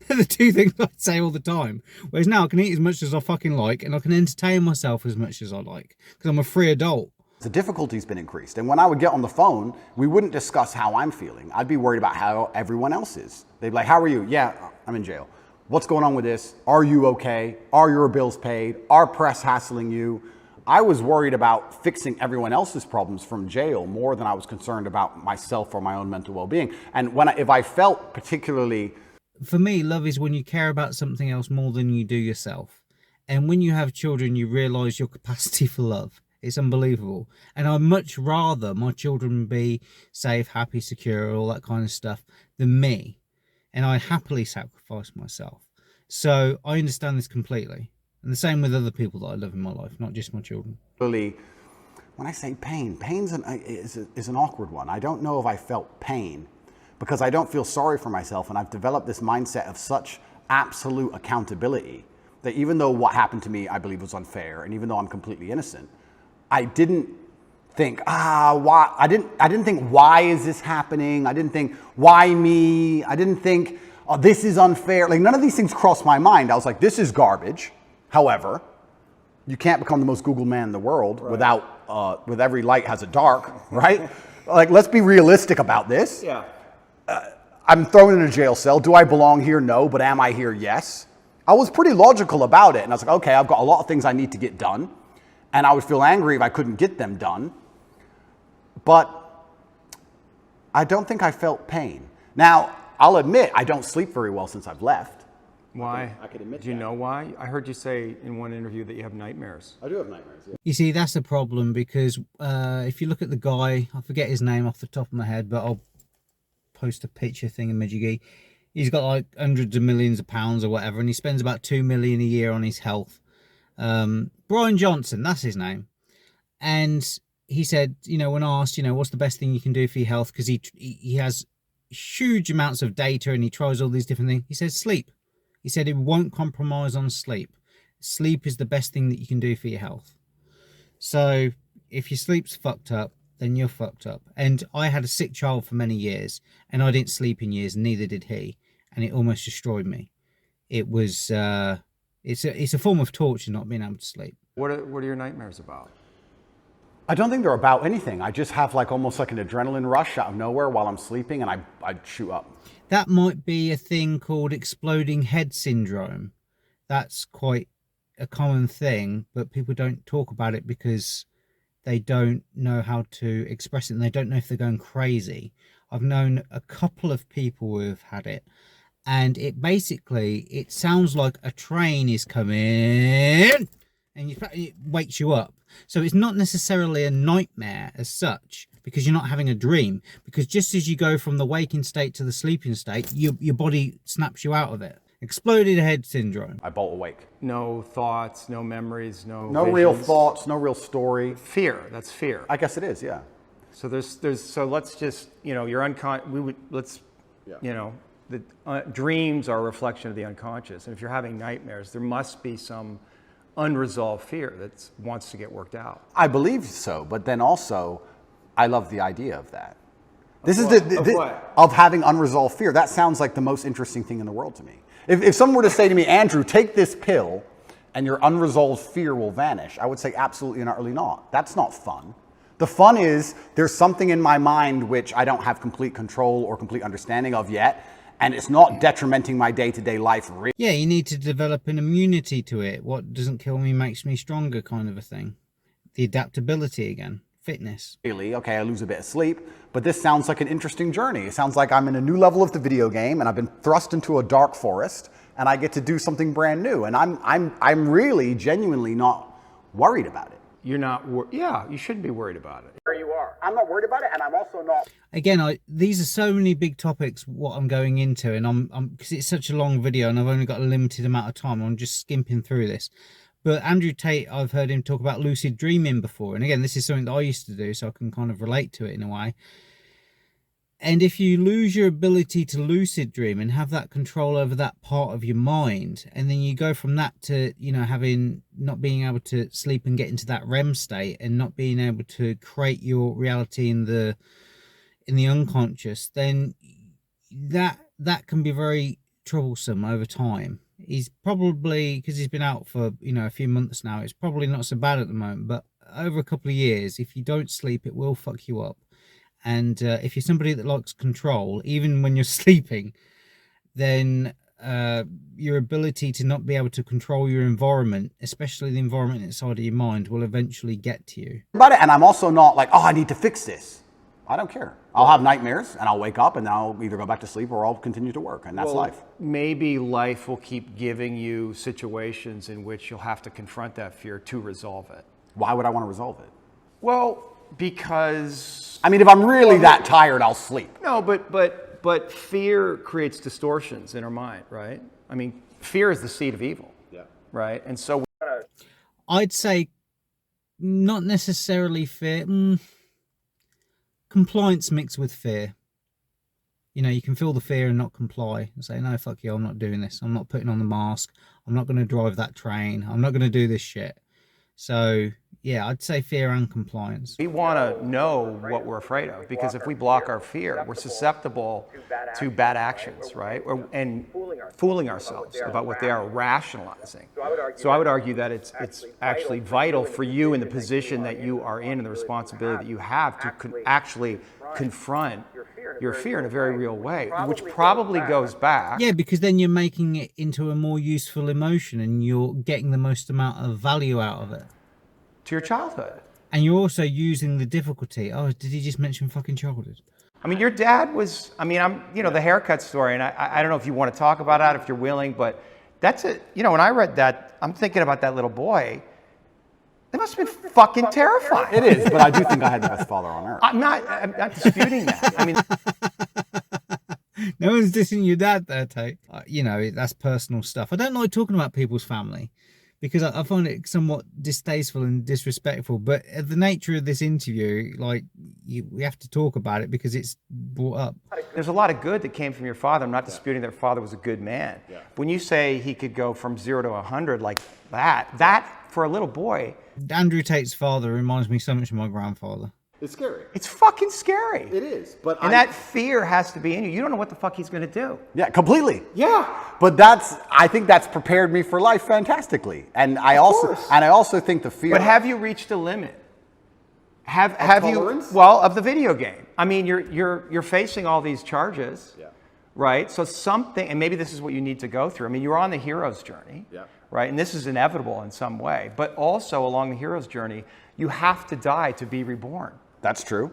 They're the two things I'd say all the time. Whereas now I can eat as much as I fucking like, and I can entertain myself as much as I like, because I'm a free adult.
The difficulty's been increased. And when I would get on the phone, we wouldn't discuss how I'm feeling. I'd be worried about how everyone else is. They'd be like, how are you? Yeah, I'm in jail. What's going on with this? Are you okay? Are your bills paid? Are press hassling you? I was worried about fixing everyone else's problems from jail more than I was concerned about myself or my own mental well-being. And if I felt particularly...
For me, love is when you care about something else more than you do yourself. And when you have children, you realise your capacity for love. It's unbelievable. And I'd much rather my children be safe, happy, secure, all that kind of stuff than me. And I happily sacrifice myself. So I understand this completely. And the same with other people that I love in my life, not just my children.
When I say pain, pain's is an awkward one. I don't know if I felt pain because I don't feel sorry for myself, and I've developed this mindset of such absolute accountability that even though what happened to me I believe was unfair, and even though I'm completely innocent, I didn't think, why? I didn't think, why is this happening? I didn't think, why me? I didn't think, oh, this is unfair. Like, none of these things crossed my mind. I was like, this is garbage. However, you can't become the most Google man in the world without, with every light has a dark, right? Like, let's be realistic about this.
Yeah.
I'm thrown in a jail cell. Do I belong here? No. But am I here? Yes. I was pretty logical about it. And I was like, okay, I've got a lot of things I need to get done. And I would feel angry if I couldn't get them done. But I don't think I felt pain. Now, I'll admit I don't sleep very well since I've left.
Why?
I could admit
Do you know why? I heard you say in one interview that you have nightmares.
I do have nightmares, yeah.
You see, that's the problem, because if you look at the guy, I forget his name off the top of my head, but I'll post a picture thing in Majiggy. He's got like hundreds of millions of pounds or whatever, and he spends about 2 million a year on his health. Brian Johnson, that's his name. And he said, you know, when asked, you know, what's the best thing you can do for your health, because he has huge amounts of data and he tries all these different things, he says sleep. He said it won't compromise on sleep. Sleep is the best thing that you can do for your health. So if your sleep's fucked up, then you're fucked up. And I had a sick child for many years, and I didn't sleep in years, and neither did he, and it almost destroyed me. It was it's a form of torture not being able to sleep.
What are your nightmares about?
I don't think they're about anything. I just have like almost like an adrenaline rush out of nowhere while I'm sleeping, and I shoot up.
That might be a thing called exploding head syndrome. That's quite a common thing, but people don't talk about it because they don't know how to express it, and they don't know if they're going crazy. I've known a couple of people who have had it, and it sounds like a train is coming, and it wakes you up. So it's not necessarily a nightmare as such, because you're not having a dream, because just as you go from the waking state to the sleeping state, your body snaps you out of it. Exploded head syndrome.
I bolt awake.
No thoughts, no memories, no
real
visions.
thoughts, no real story.
Fear. That's fear.
I guess it is, yeah.
So so let's just, you know, your you know, the dreams are a reflection of the unconscious. And if you're having nightmares, there must be some unresolved fear that wants to get worked out.
I believe so, but then also, I love the idea of that. Of having unresolved fear. That sounds like the most interesting thing in the world to me. If someone were to say to me, Andrew, take this pill and your unresolved fear will vanish, I would say absolutely and utterly not. That's not fun. The fun is there's something in my mind which I don't have complete control or complete understanding of yet, and it's not detrimenting my day-to-day life.
Yeah, you need to develop an immunity to it. What doesn't kill me makes me stronger, kind of a thing. The adaptability again. Fitness.
Really, okay, I lose a bit of sleep, but this sounds like an interesting journey. It sounds like I'm in a new level of the video game, and I've been thrust into a dark forest, and I get to do something brand new, and I'm really genuinely not worried about it.
you're not, yeah, you shouldn't be worried about it.
Where you are. I'm not worried about it, and I'm also not.
Again, these are so many big topics what I'm going into, and I'm because it's such a long video and I've only got a limited amount of time, I'm just skimping through this. But Andrew Tate, I've heard him talk about lucid dreaming before, and again, this is something that I used to do, so I can kind of relate to it in a way. And if you lose your ability to lucid dream and have that control over that part of your mind, and then you go from that to, you know, not being able to sleep and get into that REM state, and not being able to create your reality in the unconscious, then that can be very troublesome over time. He's probably, because he's been out for, you know, a few months now, it's probably not so bad at the moment, but over a couple of years, if you don't sleep, it will fuck you up. And if you're somebody that likes control, even when you're sleeping, then your ability to not be able to control your environment, especially the environment inside of your mind, will eventually get to you.
About it, and I'm also not like, oh, I need to fix this. I don't care. I'll have nightmares, and I'll wake up, and I'll either go back to sleep or I'll continue to work, and that's life.
Maybe life will keep giving you situations in which you'll have to confront that fear to resolve it.
Why would I want to resolve it?
Well, because...
I mean, if I'm really that tired, I'll sleep.
No, but fear creates distortions in our mind, right? I mean, fear is the seed of evil, right? And so...
I'd say not necessarily fear. Compliance mixed with fear. You know, you can feel the fear and not comply and say, no, fuck you, I'm not doing this. I'm not putting on the mask. I'm not going to drive that train. I'm not going to do this shit. So, yeah, I'd say fear and compliance.
We want to know what we're afraid of, because if we block our fear, we're susceptible to bad actions, right? And fooling ourselves about what they are, rationalizing. So I would argue that it's actually vital for you in the position that you are in and the responsibility that you have to actually confront your fear in a very real way, which probably goes back.
Yeah, because then you're making it into a more useful emotion and you're getting the most amount of value out of it.
To your childhood.
And you're also using the difficulty. Oh, did he just mention fucking childhood?
I mean, your dad was, I mean, the haircut story, and I don't know if you want to talk about that, if you're willing, but that's it. You know, when I read that, I'm thinking about that little boy. It must have been fucking terrifying.
It is, but I do think I had the best father on earth.
I'm not disputing that. I mean,
no one's dissing your dad there, Tate. You know, that's personal stuff. I don't like talking about people's family because I find it somewhat distasteful and disrespectful. But the nature of this interview, like, we have to talk about it because it's brought up.
There's a lot of good that came from your father. I'm not disputing that your father was a good man. Yeah. When you say he could go from 0 to 100 like that for a little boy.
Andrew Tate's father reminds me so much of my grandfather.
It's scary.
It's fucking scary.
It is. But
that fear has to be in you. You don't know what the fuck he's going to do.
Yeah, completely.
Yeah.
But I think that's prepared me for life fantastically. And I also think the fear.
But have you reached a limit? Have
tolerance?
You? Well, of the video game. I mean, you're facing all these charges. Yeah. Right? So something, and maybe this is what you need to go through. I mean, you're on the hero's journey. Yeah. Right? And this is inevitable in some way. But also along the hero's journey, you have to die to be reborn.
That's true.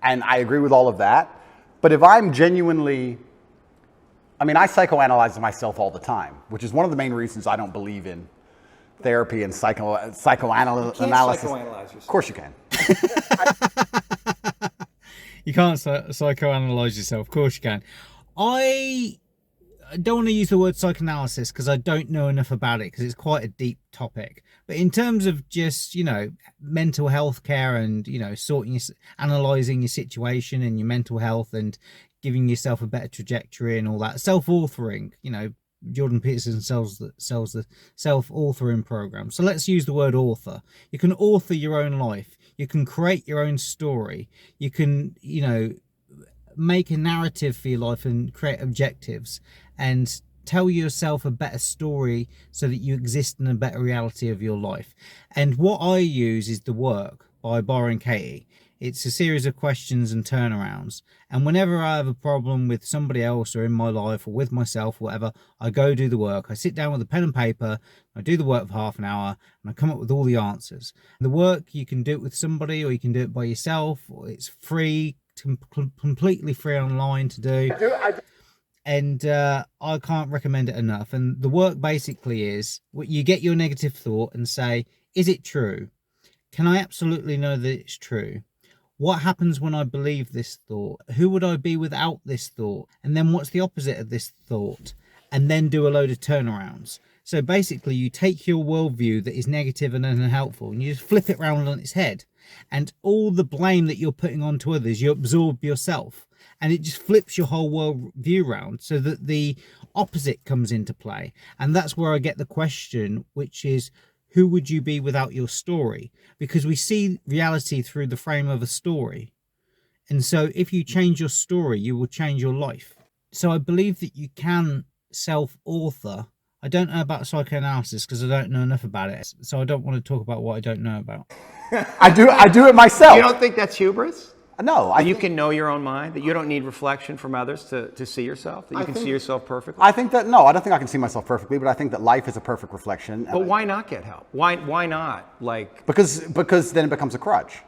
And I agree with all of that. But if I'm genuinely, I mean, I psychoanalyze myself all the time, which is one of the main reasons I don't believe in therapy and psychoanalysis.
You can't psychoanalyze yourself.
Of course you can.
You can't psychoanalyze yourself. Of course you can. I don't want to use the word psychoanalysis because I don't know enough about it because it's quite a deep topic. But in terms of just, you know, mental health care and, you know, analysing your situation and your mental health and giving yourself a better trajectory and all that, self-authoring, you know, Jordan Peterson sells the self-authoring program. So let's use the word author. You can author your own life. You can create your own story. You can, you know, make a narrative for your life and create objectives and tell yourself a better story so that you exist in a better reality of your life. And what I use is The Work by Byron Katie. It's a series of questions and turnarounds. And whenever I have a problem with somebody else or in my life or with myself or whatever, I go do the work. I sit down with a pen and paper, I do the work for half an hour, and I come up with all the answers. The work, you can do it with somebody or you can do it by yourself. Or it's free, completely free online to do. And I can't recommend it enough. And the work basically is, you get your negative thought and say, is it true? Can I absolutely know that it's true? What happens when I believe this thought? Who would I be without this thought? And then what's the opposite of this thought? And then do a load of turnarounds. So basically, you take your worldview that is negative and unhelpful and you just flip it round on its head. And all the blame that you're putting onto others, you absorb yourself. And it just flips your whole world view round so that the opposite comes into play. And that's where I get the question, which is, who would you be without your story? Because we see reality through the frame of a story. And so if you change your story, you will change your life. So I believe that you can self-author. I don't know about psychoanalysis because I don't know enough about it. So I don't want to talk about what I don't know about.
I do it myself.
You don't think that's hubris?
No.
You can know your own mind, that you don't need reflection from others to see yourself, that you can see yourself perfectly?
I think that, no, I don't think I can see myself perfectly, but I think that life is a perfect reflection.
But why not get help? Why not? Like,
because then it becomes a crutch.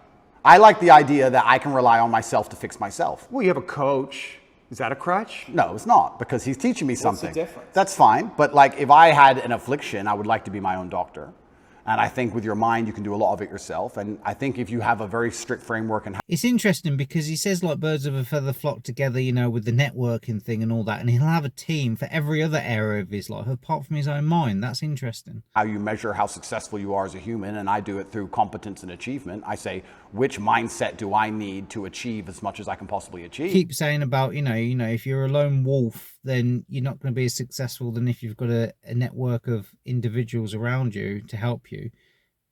I like the idea that I can rely on myself to fix myself.
well, you have a coach. Is that a crutch?
No, it's not, because he's teaching me something.
What's the difference?
That's fine, but like if I had an affliction, I would like to be my own doctor. And I think with your mind, you can do a lot of it yourself. And I think if you have a very strict framework and
It's interesting because he says like birds of a feather flock together, you know, with the networking thing and all that. And he'll have a team for every other area of his life apart from his own mind. That's interesting.
how you measure how successful you are as a human, and I do it through competence and achievement. I say, which mindset do I need to achieve as much as I can possibly achieve?
Keep saying about, you know, if you're a lone wolf, then you're not going to be as successful than if you've got a network of individuals around you to help you.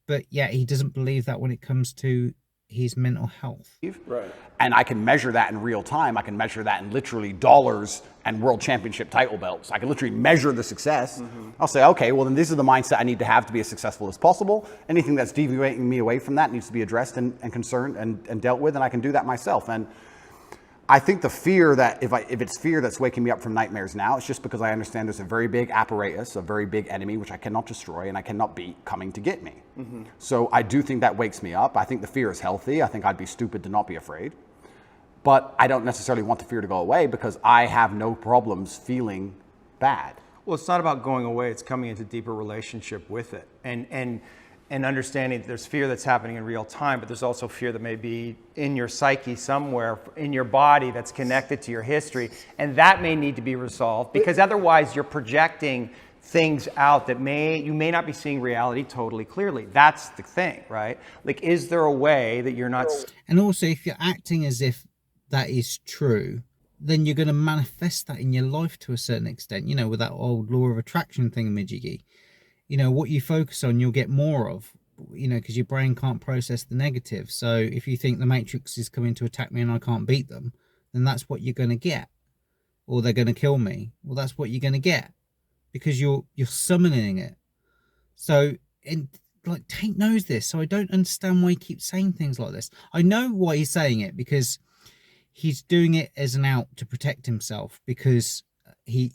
But yeah, he doesn't believe that when it comes to his mental health.
Right.
And I can measure that in real time. I can measure that in literally dollars and world championship title belts. I can literally measure the success. I'll say, okay, well then this is the mindset I need to have to be as successful as possible. Anything that's deviating me away from that needs to be addressed and concerned and dealt with, and I can do that myself. And I think the fear that if it's fear that's waking me up from nightmares now, it's just because I understand there's a very big apparatus, a very big enemy, which I cannot destroy and I cannot beat, coming to get me. So I do think that wakes me up. I think the fear is healthy. I think I'd be stupid to not be afraid. But I don't necessarily want the fear to go away because I have no problems feeling bad.
Well, it's not about going away. It's coming into deeper relationship with it. And understanding that there's fear that's happening in real time, but there's also fear that may be in your psyche somewhere, in your body, that's connected to your history. And that may need to be resolved because otherwise you're projecting things out that you may not be seeing reality totally clearly. That's the thing, right? Like, is there a way that you're not...
And also, if you're acting as if that is true, then you're going to manifest that in your life to a certain extent, you know, with that old law of attraction thingamajiggy. You know, what you focus on, you'll get more of, you know, because your brain can't process the negative. So if you think the Matrix is coming to attack me and I can't beat them, then that's what you're going to get. Or they're going to kill me. Well, that's what you're going to get because you're summoning it. So, and like Tate knows this, so I don't understand why he keeps saying things like this. I know why he's saying it because he's doing it as an out to protect himself because he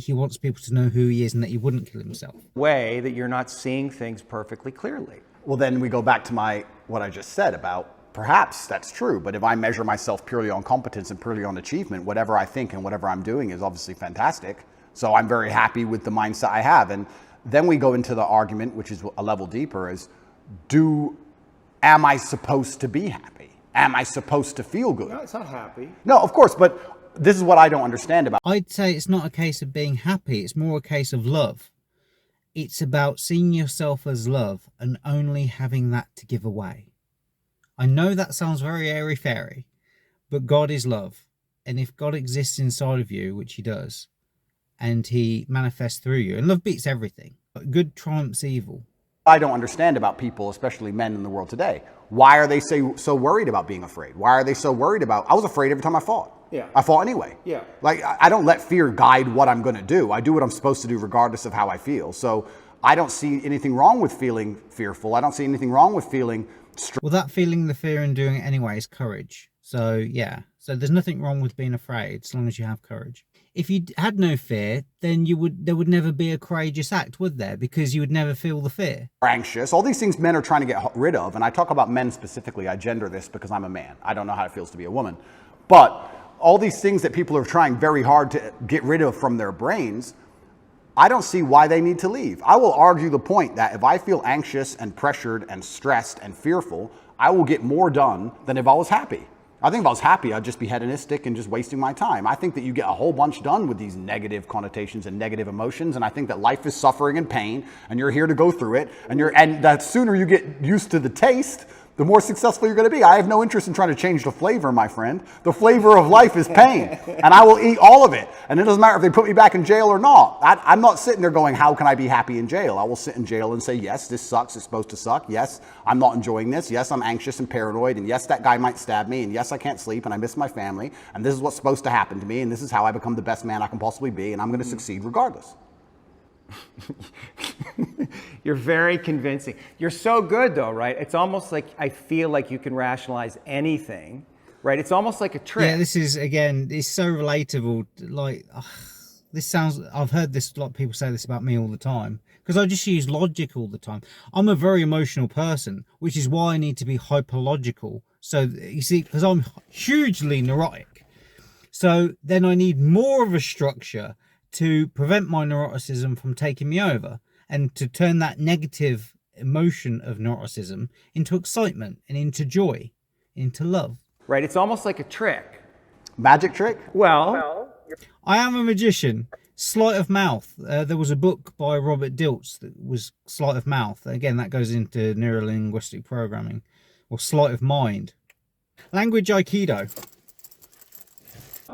wants people to know who he is and that he wouldn't kill himself.
Way that you're not seeing things perfectly clearly.
Well, then we go back to what I just said about perhaps that's true, but if I measure myself purely on competence and purely on achievement, whatever I think and whatever I'm doing is obviously fantastic. So I'm very happy with the mindset I have. And then we go into the argument, which is a level deeper, is am I supposed to be happy? Am I supposed to feel good?
No, it's not happy.
No, of course, but this is what I don't understand about.
I'd say it's not a case of being happy. It's more a case of love. It's about seeing yourself as love and only having that to give away. I know that sounds very airy-fairy, but God is love. And if God exists inside of you, which he does, and he manifests through you, and love beats everything, but good triumphs evil.
I don't understand about people, especially men in the world today. Why are they so worried about being afraid? Why are they so worried about... I was afraid every time I fought.
Yeah.
I fought anyway.
Yeah.
Like, I don't let fear guide what I'm going to do. I do what I'm supposed to do regardless of how I feel. So I don't see anything wrong with feeling fearful. I don't see anything wrong with feeling...
Well, that feeling the fear and doing it anyway is courage. So, yeah. So there's nothing wrong with being afraid as long as you have courage. If you had no fear, then there would never be a courageous act, would there? Because you would never feel the fear.
Anxious. All these things men are trying to get rid of. And I talk about men specifically. I gender this because I'm a man. I don't know how it feels to be a woman. But all these things that people are trying very hard to get rid of from their brains, I don't see why they need to leave. I will argue the point that if I feel anxious and pressured and stressed and fearful, I will get more done than if I was happy. I think if I was happy, I'd just be hedonistic and just wasting my time. I think that you get a whole bunch done with these negative connotations and negative emotions, and I think that life is suffering and pain, and you're here to go through it, and the sooner you get used to the taste, the more successful you're going to be. I have no interest in trying to change the flavor, my friend. The flavor of life is pain, and I will eat all of it. And it doesn't matter if they put me back in jail or not. I'm not sitting there going, how can I be happy in jail? I will sit in jail and say, yes, this sucks. It's supposed to suck. Yes, I'm not enjoying this. Yes, I'm anxious and paranoid. And yes, that guy might stab me. And yes, I can't sleep. And I miss my family. And this is what's supposed to happen to me. And this is how I become the best man I can possibly be. And I'm going to succeed regardless.
You're very convincing. You're so good though, right? It's almost like I feel like you can rationalize anything, right? It's almost like a trick.
Yeah, this is, again, it's so relatable. Like, this sounds, I've heard this, a lot of people say this about me all the time, because I just use logic all the time. I'm a very emotional person, which is why I need to be hyperlogical. So, you see, because I'm hugely neurotic. So then I need more of a structure to prevent my neuroticism from taking me over, and to turn that negative emotion of neuroticism into excitement and into joy, into love.
Right, it's almost like a trick.
Magic trick?
Well,
I am a magician. Sleight of mouth. There was a book by Robert Dilts that was Sleight of Mouth. Again, that goes into neurolinguistic programming, or sleight of mind. Language Aikido.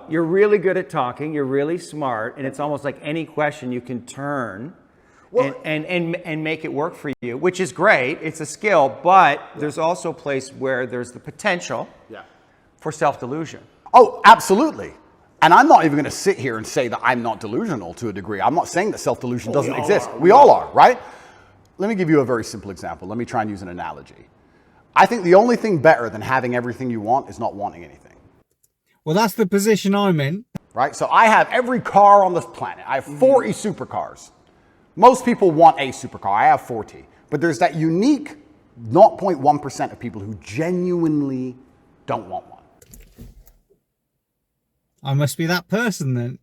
you're really good at talking, you're really smart, and it's almost like any question you can turn and make it work for you, which is great. It's a skill, but there's also a place where there's the potential for self-delusion.
Oh, absolutely. And I'm not even going to sit here and say that I'm not delusional to a degree. I'm not saying that self-delusion doesn't exist. We all are, right? Let me give you a very simple example. Let me try and use an analogy. I think the only thing better than having everything you want is not wanting anything.
Well, that's the position I'm in.
Right? So I have every car on this planet. I have 40 supercars. Most people want a supercar. I have 40. But there's that unique 0.1% of people who genuinely don't want one.
I must be that person then.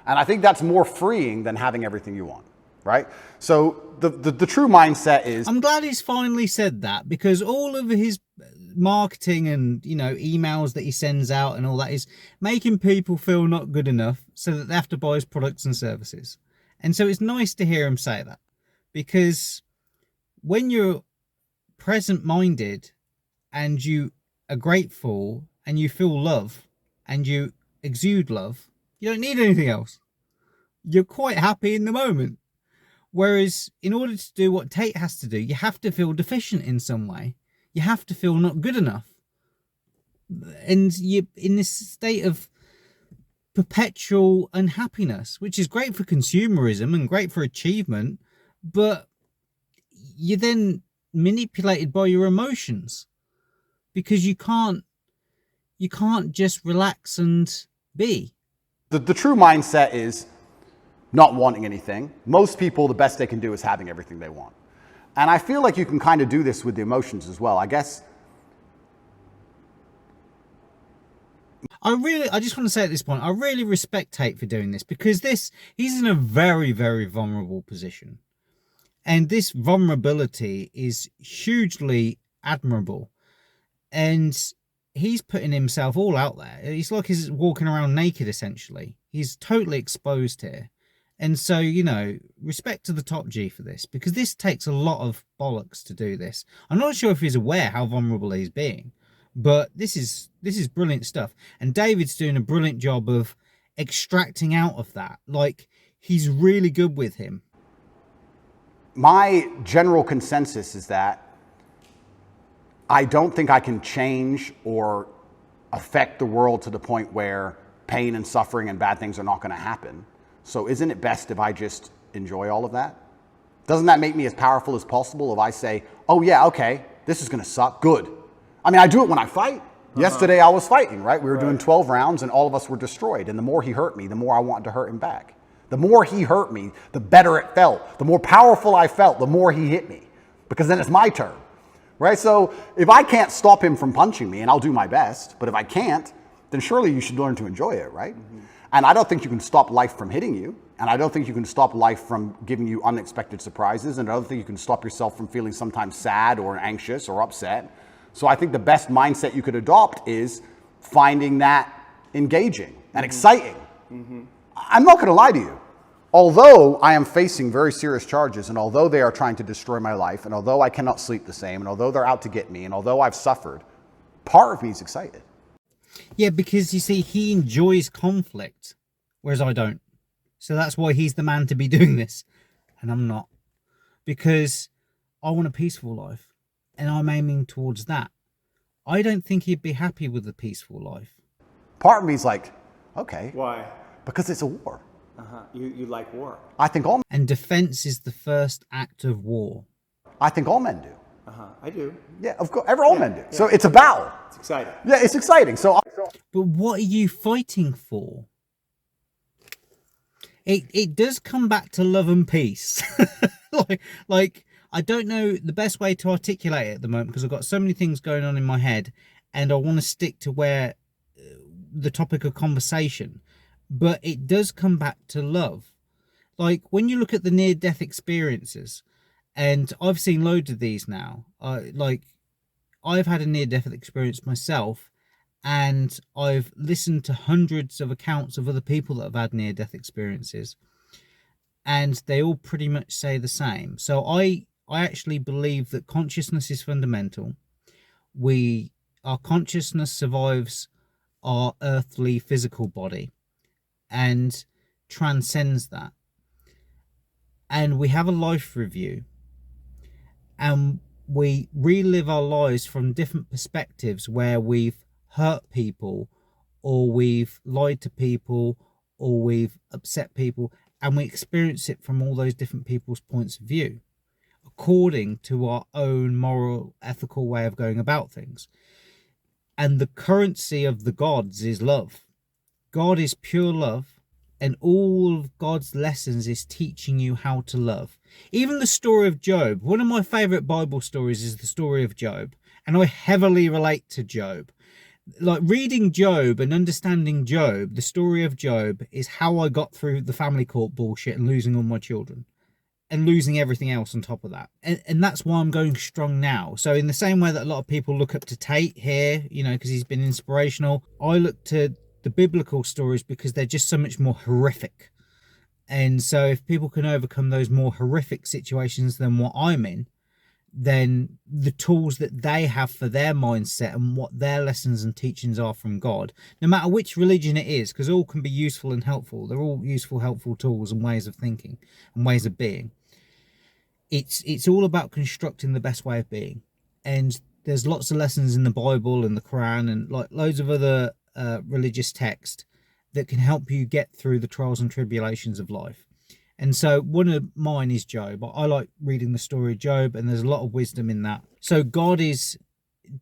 And I think that's more freeing than having everything you want, right? So the true mindset is...
I'm glad he's finally said that, because all of his marketing and, you know, emails that he sends out and all that is making people feel not good enough so that they have to buy his products and services. And so it's nice to hear him say that, because when you're present-minded and you are grateful and you feel love and you exude love, you don't need anything else. You're quite happy in the moment. Whereas in order to do what Tate has to do, you have to feel deficient in some way. You have to feel not good enough. And you're in this state of perpetual unhappiness, which is great for consumerism and great for achievement, but you're then manipulated by your emotions, because you can't just relax and be.
The true mindset is not wanting anything. Most people, the best they can do is having everything they want. And I feel like you can kind of do this with the emotions as well. I guess.
I just want to say at this point, I really respect Tate for doing this, because he's in a very, very vulnerable position. And this vulnerability is hugely admirable. And he's putting himself all out there. It's like he's walking around naked, essentially. He's totally exposed here. And so, you know, respect to the top G for this, because this takes a lot of bollocks to do this. I'm not sure if he's aware how vulnerable he's being, but this is brilliant stuff. And David's doing a brilliant job of extracting out of that. Like, he's really good with him.
My general consensus is that I don't think I can change or affect the world to the point where pain and suffering and bad things are not going to happen. So isn't it best if I just enjoy all of that? Doesn't that make me as powerful as possible if I say, oh yeah, okay, this is going to suck, good. I mean, I do it when I fight. Yesterday I was fighting, right? We were doing 12 rounds and all of us were destroyed. And the more he hurt me, the more I wanted to hurt him back. The more he hurt me, the better it felt. The more powerful I felt, the more he hit me. Because then it's my turn, right? So if I can't stop him from punching me, and I'll do my best, but if I can't, then surely you should learn to enjoy it, right? And I don't think you can stop life from hitting you. And I don't think you can stop life from giving you unexpected surprises. And I don't think you can stop yourself from feeling sometimes sad or anxious or upset. So I think the best mindset you could adopt is finding that engaging and exciting. I'm not going to lie to you. Although I am facing very serious charges, and although they are trying to destroy my life, and although I cannot sleep the same, and although they're out to get me, and although I've suffered, part of me is excited.
Yeah, because you see, he enjoys conflict, whereas I don't. So that's why he's the man to be doing this, and I'm not. Because I want a peaceful life, and I'm aiming towards that. I don't think he'd be happy with a peaceful life.
Part of me is like, okay.
Why?
Because it's a war.
You like war.
I think all
And defense is the first act of war.
I think all men do.
I do.
Yeah, of course, all men do. So it's a battle.
It's exciting.
Yeah, it's exciting. So
But what are you fighting for? It does come back to love and peace. like I don't know the best way to articulate it at the moment because I've got so many things going on in my head, and I want to stick to where the topic of conversation. But it does come back to love. Like when you look at the near-death experiences, and I've seen loads of these now. I've had a near-death experience myself, and I've listened to hundreds of accounts of other people that have had near-death experiences, and they all pretty much say the same. So I actually believe that consciousness is fundamental. Our consciousness survives our earthly physical body and transcends that. And we have a life review, and we relive our lives from different perspectives where we've hurt people, or we've lied to people, or we've upset people, and we experience it from all those different people's points of view according to our own moral, ethical way of going about things. And the currency of the gods is love. God is pure love, and all of God's lessons is teaching you how to love. Even the story of Job, one of my favorite Bible stories is the story of Job, and I heavily relate to Job. Like reading Job and understanding Job, the story of Job is how I got through the family court bullshit and losing all my children and losing everything else on top of that. And that's why I'm going strong now. So in the same way that a lot of people look up to Tate here, because he's been inspirational, I look to the biblical stories because they're just so much more horrific. And so if people can overcome those more horrific situations than what I'm in, then the tools that they have for their mindset and what their lessons and teachings are from God, no matter which religion it is, because all can be useful and helpful. They're all useful, helpful tools and ways of thinking and ways of being. It's all about constructing the best way of being. And there's lots of lessons in the Bible and the Quran and like loads of other religious text that can help you get through the trials and tribulations of life. And so one of mine is Job. I like reading the story of Job, and there's a lot of wisdom in that. So God is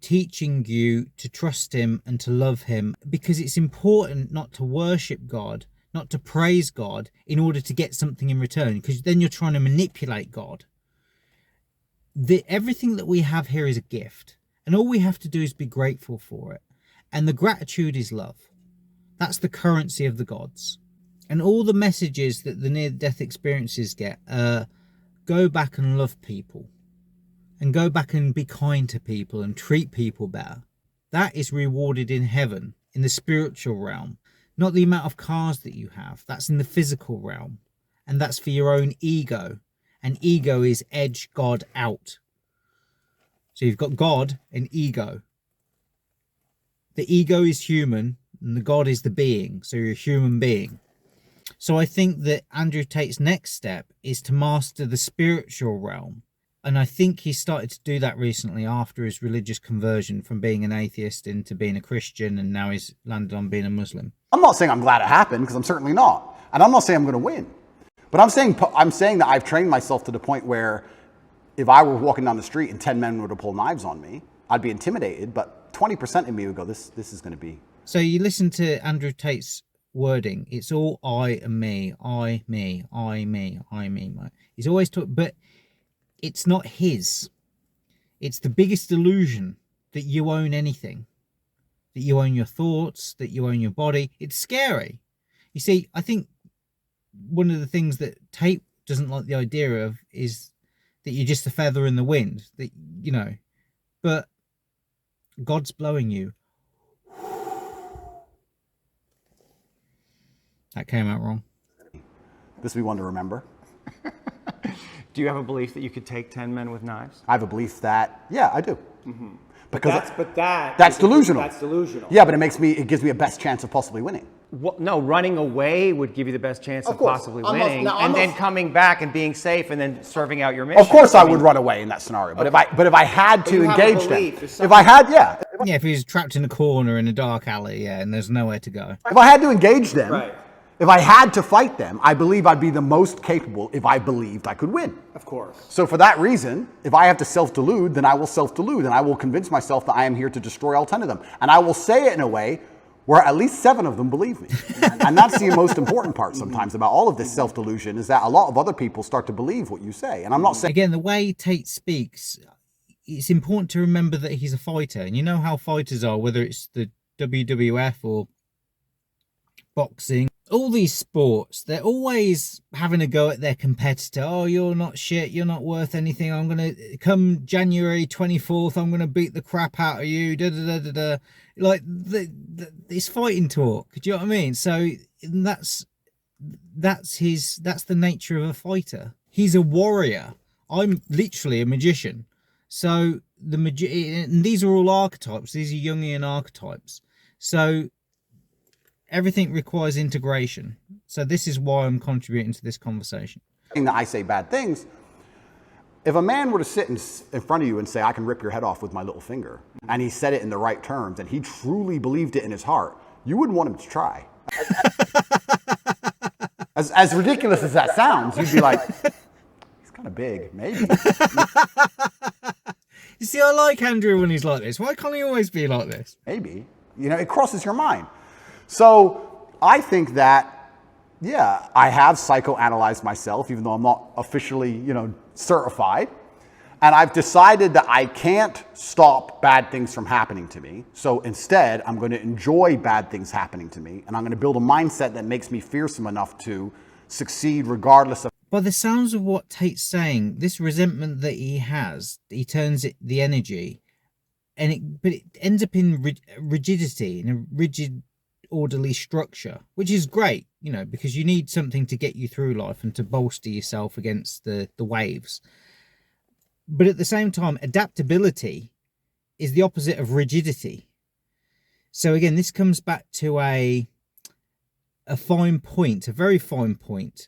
teaching you to trust him and to love him, because it's important not to worship God, not to praise God in order to get something in return, because then you're trying to manipulate God. Everything that we have here is a gift, and all we have to do is be grateful for it. And the gratitude is love. That's the currency of the gods. And all the messages that the near-death experiences get, go back and love people. And go back and be kind to people and treat people better. That is rewarded in heaven, in the spiritual realm. Not the amount of cars that you have. That's in the physical realm. And that's for your own ego. And ego is edge God out. So you've got God and ego. The ego is human and the God is the being. So you're a human being. So I think that Andrew Tate's next step is to master the spiritual realm. And I think he started to do that recently after his religious conversion from being an atheist into being a Christian, and now he's landed on being a Muslim.
I'm not saying I'm glad it happened, because I'm certainly not. And I'm not saying I'm going to win. But I'm saying that I've trained myself to the point where if I were walking down the street and 10 men were to pull knives on me, I'd be intimidated, but 20% of me would go, this is going to be.
So you listen to Andrew Tate's wording. It's all I and me, I, me, I, me, I, me. He's always talking, but it's not his. It's the biggest illusion that you own anything, that you own your thoughts, that you own your body. It's scary. You see, I think one of the things that Tate doesn't like the idea of is that you're just a feather in the wind, that, you know, but God's blowing you. That came out wrong.
This will be one to remember.
Do you have a belief that you could take 10 men with knives?
I have a belief that, yeah, I do.
Mm-hmm.
Because
That's
delusional.
That's delusional.
Yeah, but it gives me a best chance of possibly winning.
No, running away would give you the best chance of
course.
possibly
I'm not-
winning,
now, I'm
and
not-
then coming back and being safe, and then serving out your mission.
Of course, I would run away in that scenario. But if I had to
you have a
engage them,
belief, there's
if I had, yeah,
Yeah, if he was trapped in a corner in a dark alley, yeah, and there's nowhere to go.
if I had to engage them,
Right.
if I had to fight them, I believe I'd be the most capable if I believed I could win.
Of course.
So for that reason, if I have to self-delude, then I will self-delude, and I will convince myself that I am here to destroy all 10 of them. And I will say it in a way where at least 7 of them believe me. And that's the most important part sometimes about all of this self-delusion, is that a lot of other people start to believe what you say. And I'm not saying...
Again, the way Tate speaks, it's important to remember that he's a fighter. And you know how fighters are, whether it's the WWF or boxing, all these sports, they're always having a go at their competitor. Oh, you're not shit, you're not worth anything, I'm gonna come January 24th, I'm gonna beat the crap out of you, da da da da da. Like it's fighting talk, do you know what I mean? So that's the nature of a fighter. He's a warrior. I'm literally a magician. So and these are all archetypes, these are Jungian archetypes. So everything requires integration. So this is why I'm contributing to this conversation.
that I say bad things. If a man were to sit in front of you and say, I can rip your head off with my little finger, and he said it in the right terms, and he truly believed it in his heart, you wouldn't want him to try. As ridiculous as that sounds, you'd be like, he's kind of big, maybe.
You see, I like Andrew when he's like this. Why can't he always be like this?
Maybe. You know, it crosses your mind. So I think that, yeah, I have psychoanalyzed myself, even though I'm not officially, you know, certified. And I've decided that I can't stop bad things from happening to me. So instead, I'm going to enjoy bad things happening to me. And I'm going to build a mindset that makes me fearsome enough to succeed regardless of...
By the sounds of what Tate's saying, this resentment that he has, he turns it the energy, but it ends up in rigidity, in a rigid, orderly structure, which is great, you know, because you need something to get you through life and to bolster yourself against the waves. But at the same time, adaptability is the opposite of rigidity. So again, this comes back to a fine point, a very fine point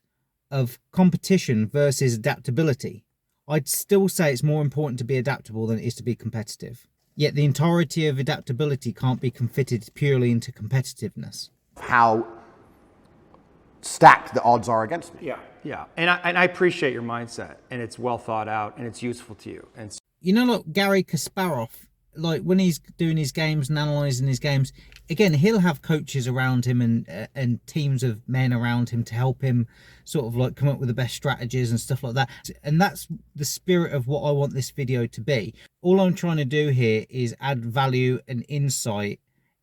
of competition versus adaptability. I'd still say it's more important to be adaptable than it is to be competitive. Yet the entirety of adaptability can't be confitted purely into competitiveness.
How stacked the odds are against me.
Yeah. And I appreciate your mindset, and it's well thought out, and it's useful to you. And
you know, like Gary Kasparov, like when he's doing his games and analysing his games, again, he'll have coaches around him and teams of men around him to help him sort of like come up with the best strategies and stuff like that. And that's the spirit of what I want this video to be. All I'm trying to do here is add value and insight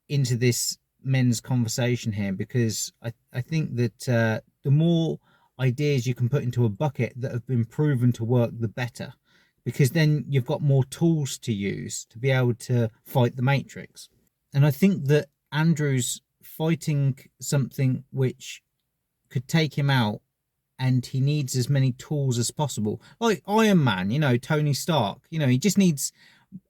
into this men's conversation here, because I think that the more ideas you can put into a bucket that have been proven to work, the better. Because then you've got more tools to use to be able to fight the Matrix. And I think that Andrew's fighting something which could take him out, and he needs as many tools as possible. Like Iron Man, you know, Tony Stark, you know, he just needs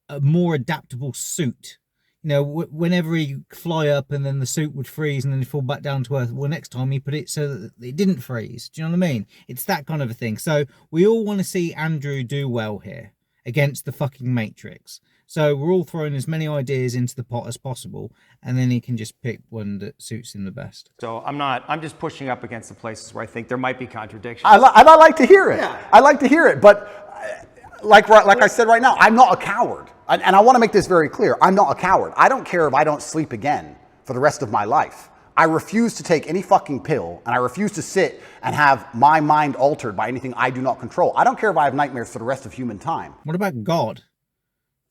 a more adaptable suit. You know, whenever he fly up and then the suit would freeze and then he'd fall back down to earth, well, next time he put it so that it didn't freeze. Do you know what I mean? It's that kind of a thing. So we all want to see Andrew do well here against the fucking Matrix. So we're all throwing as many ideas into the pot as possible, and then he can just pick one that suits him the best.
so I'm just pushing up against the places where I think there might be contradictions.
I like to hear it. Yeah. I like to hear it, but like I said right now, I'm not a coward. And I want to make this very clear. I'm not a coward. I don't care if I don't sleep again for the rest of my life. I refuse to take any fucking pill, and I refuse to sit and have my mind altered by anything I do not control. I don't care if I have nightmares for the rest of human time.
What about God?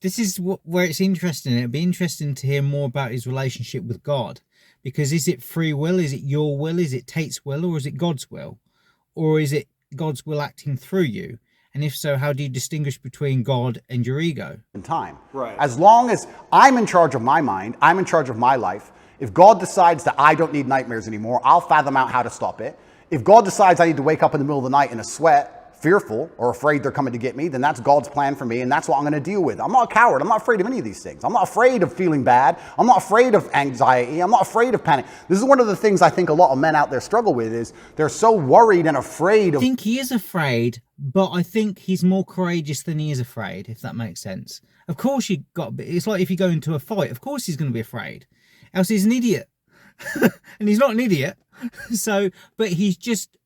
This is where it's interesting. It'd be interesting to hear more about his relationship with God, Because is it free will? Is it your will? Is it Tate's will? Or is it God's will? Or is it God's will acting through you? And if so, how do you distinguish between God and your ego?
In time.
Right.
As long as I'm in charge of my mind, I'm in charge of my life. If God decides that I don't need nightmares anymore, I'll fathom out how to stop it. If God decides I need to wake up in the middle of the night in a sweat, fearful or afraid they're coming to get me, then that's God's plan for me, and that's what I'm going to deal with. I'm not a coward. I'm not afraid of any of these things. I'm not afraid of feeling bad. I'm not afraid of anxiety. I'm not afraid of panic. This is one of the things I think a lot of men out there struggle with, is they're so worried and afraid of...
I think he is afraid, but I think he's more courageous than he is afraid, if that makes sense. Of course you got... It's like if you go into a fight, of course he's going to be afraid. Else he's an idiot. And he's not an idiot. So, but he's just...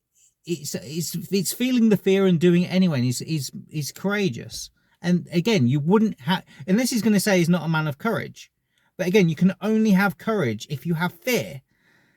It's feeling the fear and doing it anyway. And he's courageous. And again, you wouldn't have, unless he's going to say he's not a man of courage. But again, you can only have courage if you have fear.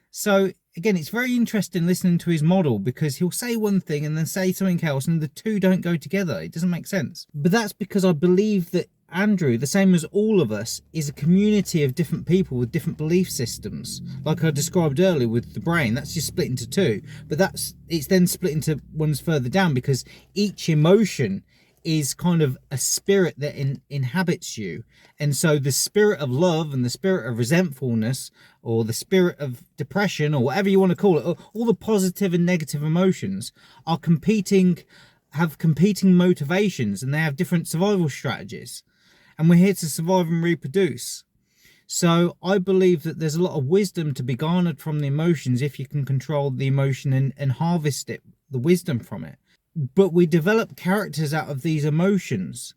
So again, it's very interesting listening to his model, because he'll say one thing and then say something else, and the two don't go together. It doesn't make sense. But that's because I believe that Andrew, the same as all of us, is a community of different people with different belief systems. Like I described earlier with the brain, that's just split into two. But it's then split into ones further down, because each emotion is kind of a spirit that inhabits you. And so the spirit of love and the spirit of resentfulness, or the spirit of depression, or whatever you want to call it, all the positive and negative emotions are have competing motivations, and they have different survival strategies. And we're here to survive and reproduce. So I believe that there's a lot of wisdom to be garnered from the emotions if you can control the emotion and harvest it, the wisdom from it. But we develop characters out of these emotions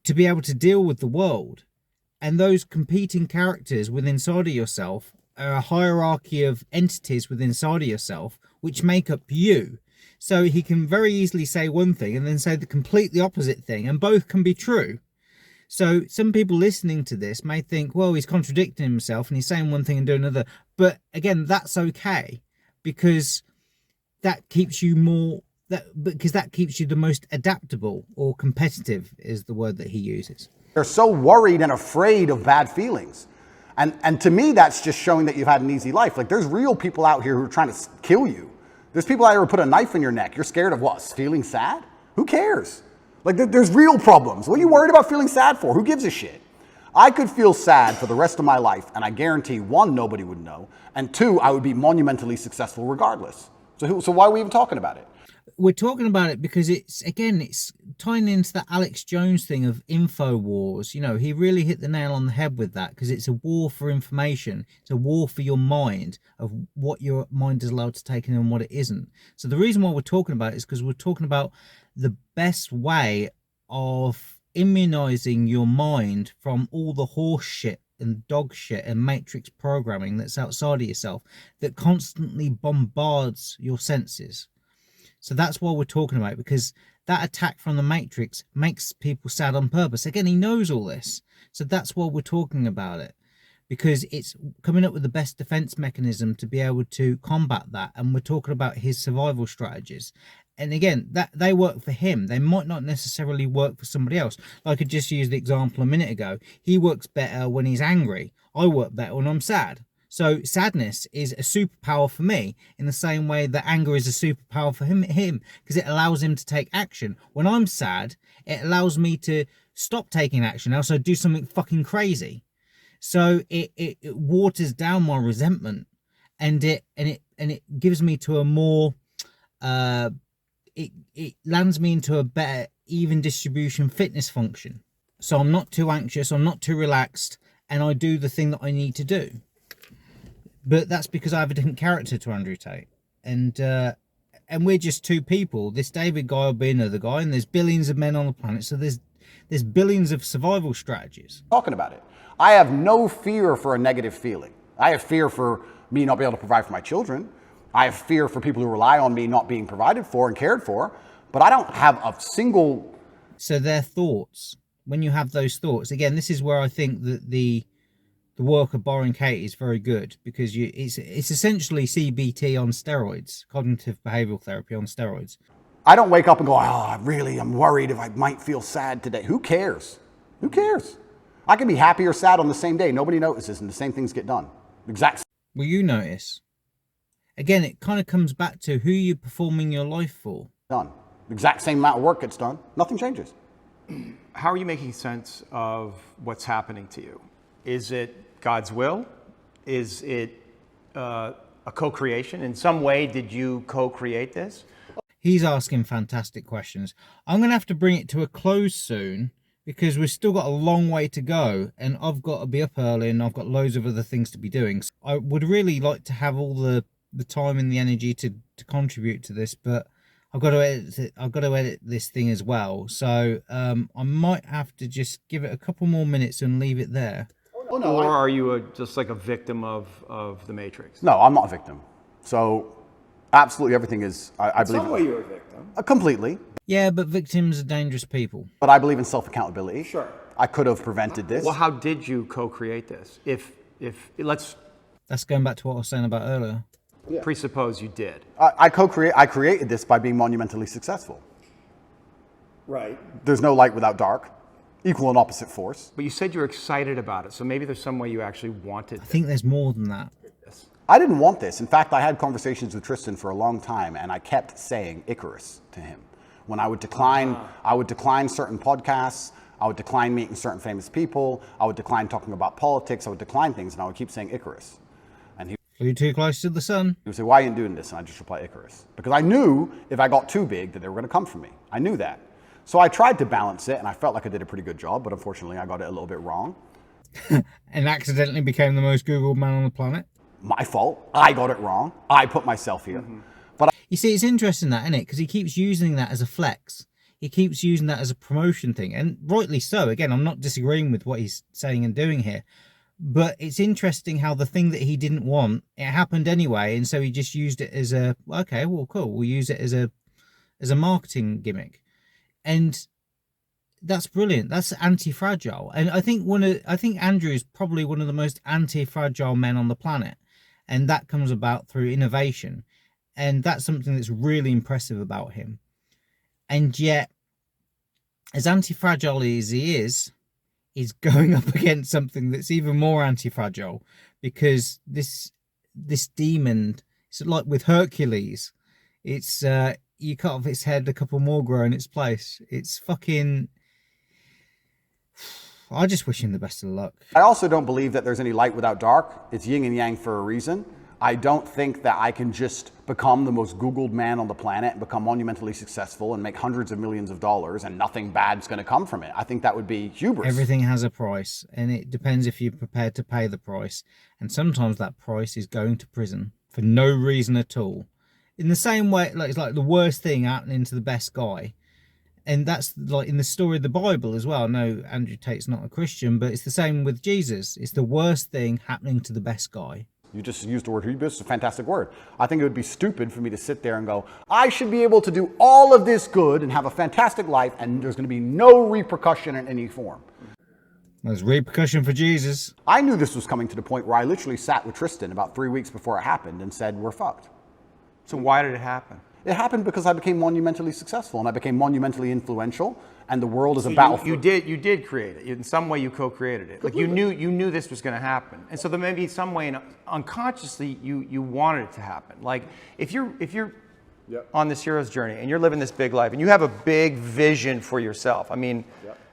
to be able to deal with the world. And those competing characters within inside of yourself are a hierarchy of entities within inside of yourself, which make up you. So he can very easily say one thing and then say the completely opposite thing, and both can be true. So some people listening to this may think, well, he's contradicting himself and he's saying one thing and doing another. But again, that's okay, because that keeps you that keeps you the most adaptable, or competitive is the word that he uses.
They're so worried and afraid of bad feelings. And to me, that's just showing that you've had an easy life. Like, there's real people out here who are trying to kill you. There's people out here who put a knife in your neck. You're scared of what? Feeling sad? Who cares? Like, there's real problems. What are you worried about feeling sad for? Who gives a shit? I could feel sad for the rest of my life, and I guarantee, one, nobody would know, and two, I would be monumentally successful regardless. So why are we even talking about it?
We're talking about it because it's tying into the Alex Jones thing of info wars. You know, he really hit the nail on the head with that, because it's a war for information. It's a war for your mind, of what your mind is allowed to take in and what it isn't. So the reason why we're talking about it is because we're talking about the best way of immunizing your mind from all the horse shit and dog shit and matrix programming that's outside of yourself, that constantly bombards your senses. So that's what we're talking about, because that attack from the Matrix makes people sad on purpose. Again, he knows all this. So that's why we're talking about it, because it's coming up with the best defense mechanism to be able to combat that. And we're talking about his survival strategies. And again, that they work for him. They might not necessarily work for somebody else. Like I just used the example a minute ago. He works better when he's angry. I work better when I'm sad. So sadness is a superpower for me, in the same way that anger is a superpower for him, because it allows him to take action. When I'm sad, it allows me to stop taking action, else I do something fucking crazy. So it waters down my resentment, and it gives me to a more it lands me into a better even distribution fitness function. So I'm not too anxious, I'm not too relaxed, and I do the thing that I need to do. But that's because I have a different character to Andrew Tate. And we're just two people. This David guy will be another guy, and there's billions of men on the planet. So there's billions of survival strategies.
Talking about it. I have no fear for a negative feeling. I have fear for me not being able to provide for my children. I have fear for people who rely on me not being provided for and cared for. But I don't have a single...
So their thoughts, when you have those thoughts, again, this is where I think that the work of Byron Katie is very good, because it's essentially CBT on steroids, cognitive behavioral therapy on steroids.
I don't wake up and go, I'm worried if I might feel sad today. Who cares? Who cares? I can be happy or sad on the same day. Nobody notices, and the same things get done. Exact.
will you notice? Again, it kind of comes back to who you're performing your life for.
Done. Exact same amount of work gets done. Nothing changes.
How are you making sense of what's happening to you? Is it God's will? Is it a co-creation? In some way, did you co-create this?
He's asking fantastic questions. I'm going to have to bring it to a close soon because we've still got a long way to go and I've got to be up early and I've got loads of other things to be doing. So I would really like to have all the time and the energy to contribute to this, but I've got to edit it. I've got to edit this thing as well. So I might have to just give it a couple more minutes and leave it there.
Oh, no,
Or are you just like a victim of the Matrix?
No, I'm not a victim. So absolutely everything is, I believe.
In some way you're a victim.
Completely.
Yeah, but victims are dangerous people.
But I believe in self-accountability.
Sure.
I could have prevented this.
Well, how did you co-create this? If let's
That's going back to what I was saying about earlier.
presuppose you did.
I created this by being monumentally successful.
Right.
There's no light without dark. Equal and opposite force.
But you said you were excited about it, so maybe there's some way you actually wanted
I think there's more than that.
this.
I didn't want this. In fact, I had conversations with Tristan for a long time, and I kept saying Icarus to him. When I would decline certain podcasts, I would decline meeting certain famous people, I would decline talking about politics, I would decline things, and I would keep saying Icarus. And he
Flew too close to the sun.
would say, why are you doing this? And I just reply Icarus. Because I knew if I got too big that they were going to come for me. I knew that. So I tried to balance it, and I felt like I did a pretty good job, but unfortunately I got it a little bit wrong.
And accidentally became the most Googled man on the planet.
My fault. I got it wrong. I put myself here.
You see, it's interesting that, isn't it? Because he keeps using that as a flex. He keeps using that as a promotion thing. And rightly so. Again, I'm not disagreeing with what he's saying and doing here. But it's interesting how the thing that he didn't want, it happened anyway. And so he just used it as a, okay, well, cool. We'll use it as a marketing gimmick. And that's brilliant. That's anti-fragile. And I think Andrew is probably one of the most anti-fragile men on the planet. And that comes about through innovation. And that's something that's really impressive about him. And yet, as anti-fragile as he is, he's going up against something that's even more anti-fragile, because this demon, it's like with Hercules. It's you cut off its head, a couple more grow in its place. It's fucking... I just wish him the best of luck.
I also don't believe that there's any light without dark. It's yin and yang for a reason. I don't think that I can just become the most Googled man on the planet and become monumentally successful and make hundreds of millions of dollars and nothing bad's going to come from it. I think that would be hubris.
Everything has a price, and it depends if you're prepared to pay the price. And sometimes that price is going to prison for no reason at all. In the same way, like, it's like the worst thing happening to the best guy. And that's like in the story of the Bible as well. No, Andrew Tate's not a Christian, but it's the same with Jesus. It's the worst thing happening to the best guy.
You just used the word hubris. It's a fantastic word. I think it would be stupid for me to sit there and go, I should be able to do all of this good and have a fantastic life, and there's going to be no repercussion in any form.
There's repercussion for Jesus.
I knew this was coming to the point where I literally sat with Tristan about 3 weeks before it happened and said, we're fucked.
So why did it happen?
It happened because I became monumentally successful and I became monumentally influential, and the world is a battlefield.
You did create it. In some way, you co-created it. Like you knew this was going to happen, and so there may be some way, unconsciously, you wanted it to happen. Like if you're on this hero's journey and you're living this big life and you have a big vision for yourself. I mean,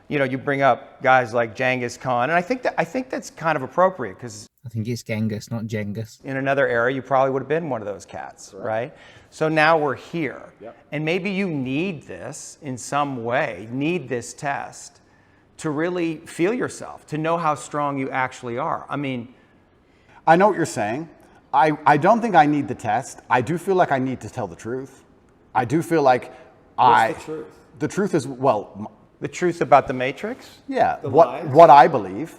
you know, you bring up guys like Genghis Khan, and I think that's kind of appropriate because
I think it's Genghis, not Jengus.
in another era, you probably would have been one of those cats, right? So now we're here. And maybe you need this in some way, need this test to really feel yourself, to know how strong you actually are. I mean...
I know what you're saying. I don't think I need the test. I do feel like I need to tell the truth. I do feel like
What's the truth?
The truth is, well...
The truth about the Matrix?
Yeah, what I believe.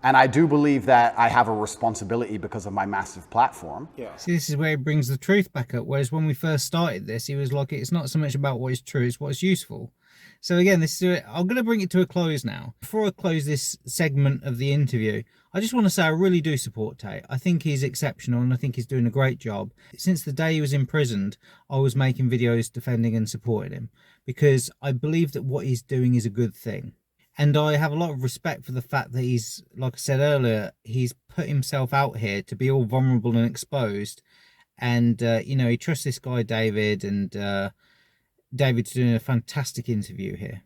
And I do believe that I have a responsibility because of my massive platform.
Yeah.
See, this is where he brings the truth back up. Whereas when we first started this, he was like, it's not so much about what is true, it's what's useful. So again, I'm going to bring it to a close now. Before I close this segment of the interview, I just want to say I really do support Tate. I think he's exceptional and I think he's doing a great job. Since the day he was imprisoned, I was making videos defending and supporting him because I believe that what he's doing is a good thing. And I have a lot of respect for the fact that he's, like I said earlier, he's put himself out here to be all vulnerable and exposed. And, he trusts this guy, David, and David's doing a fantastic interview here.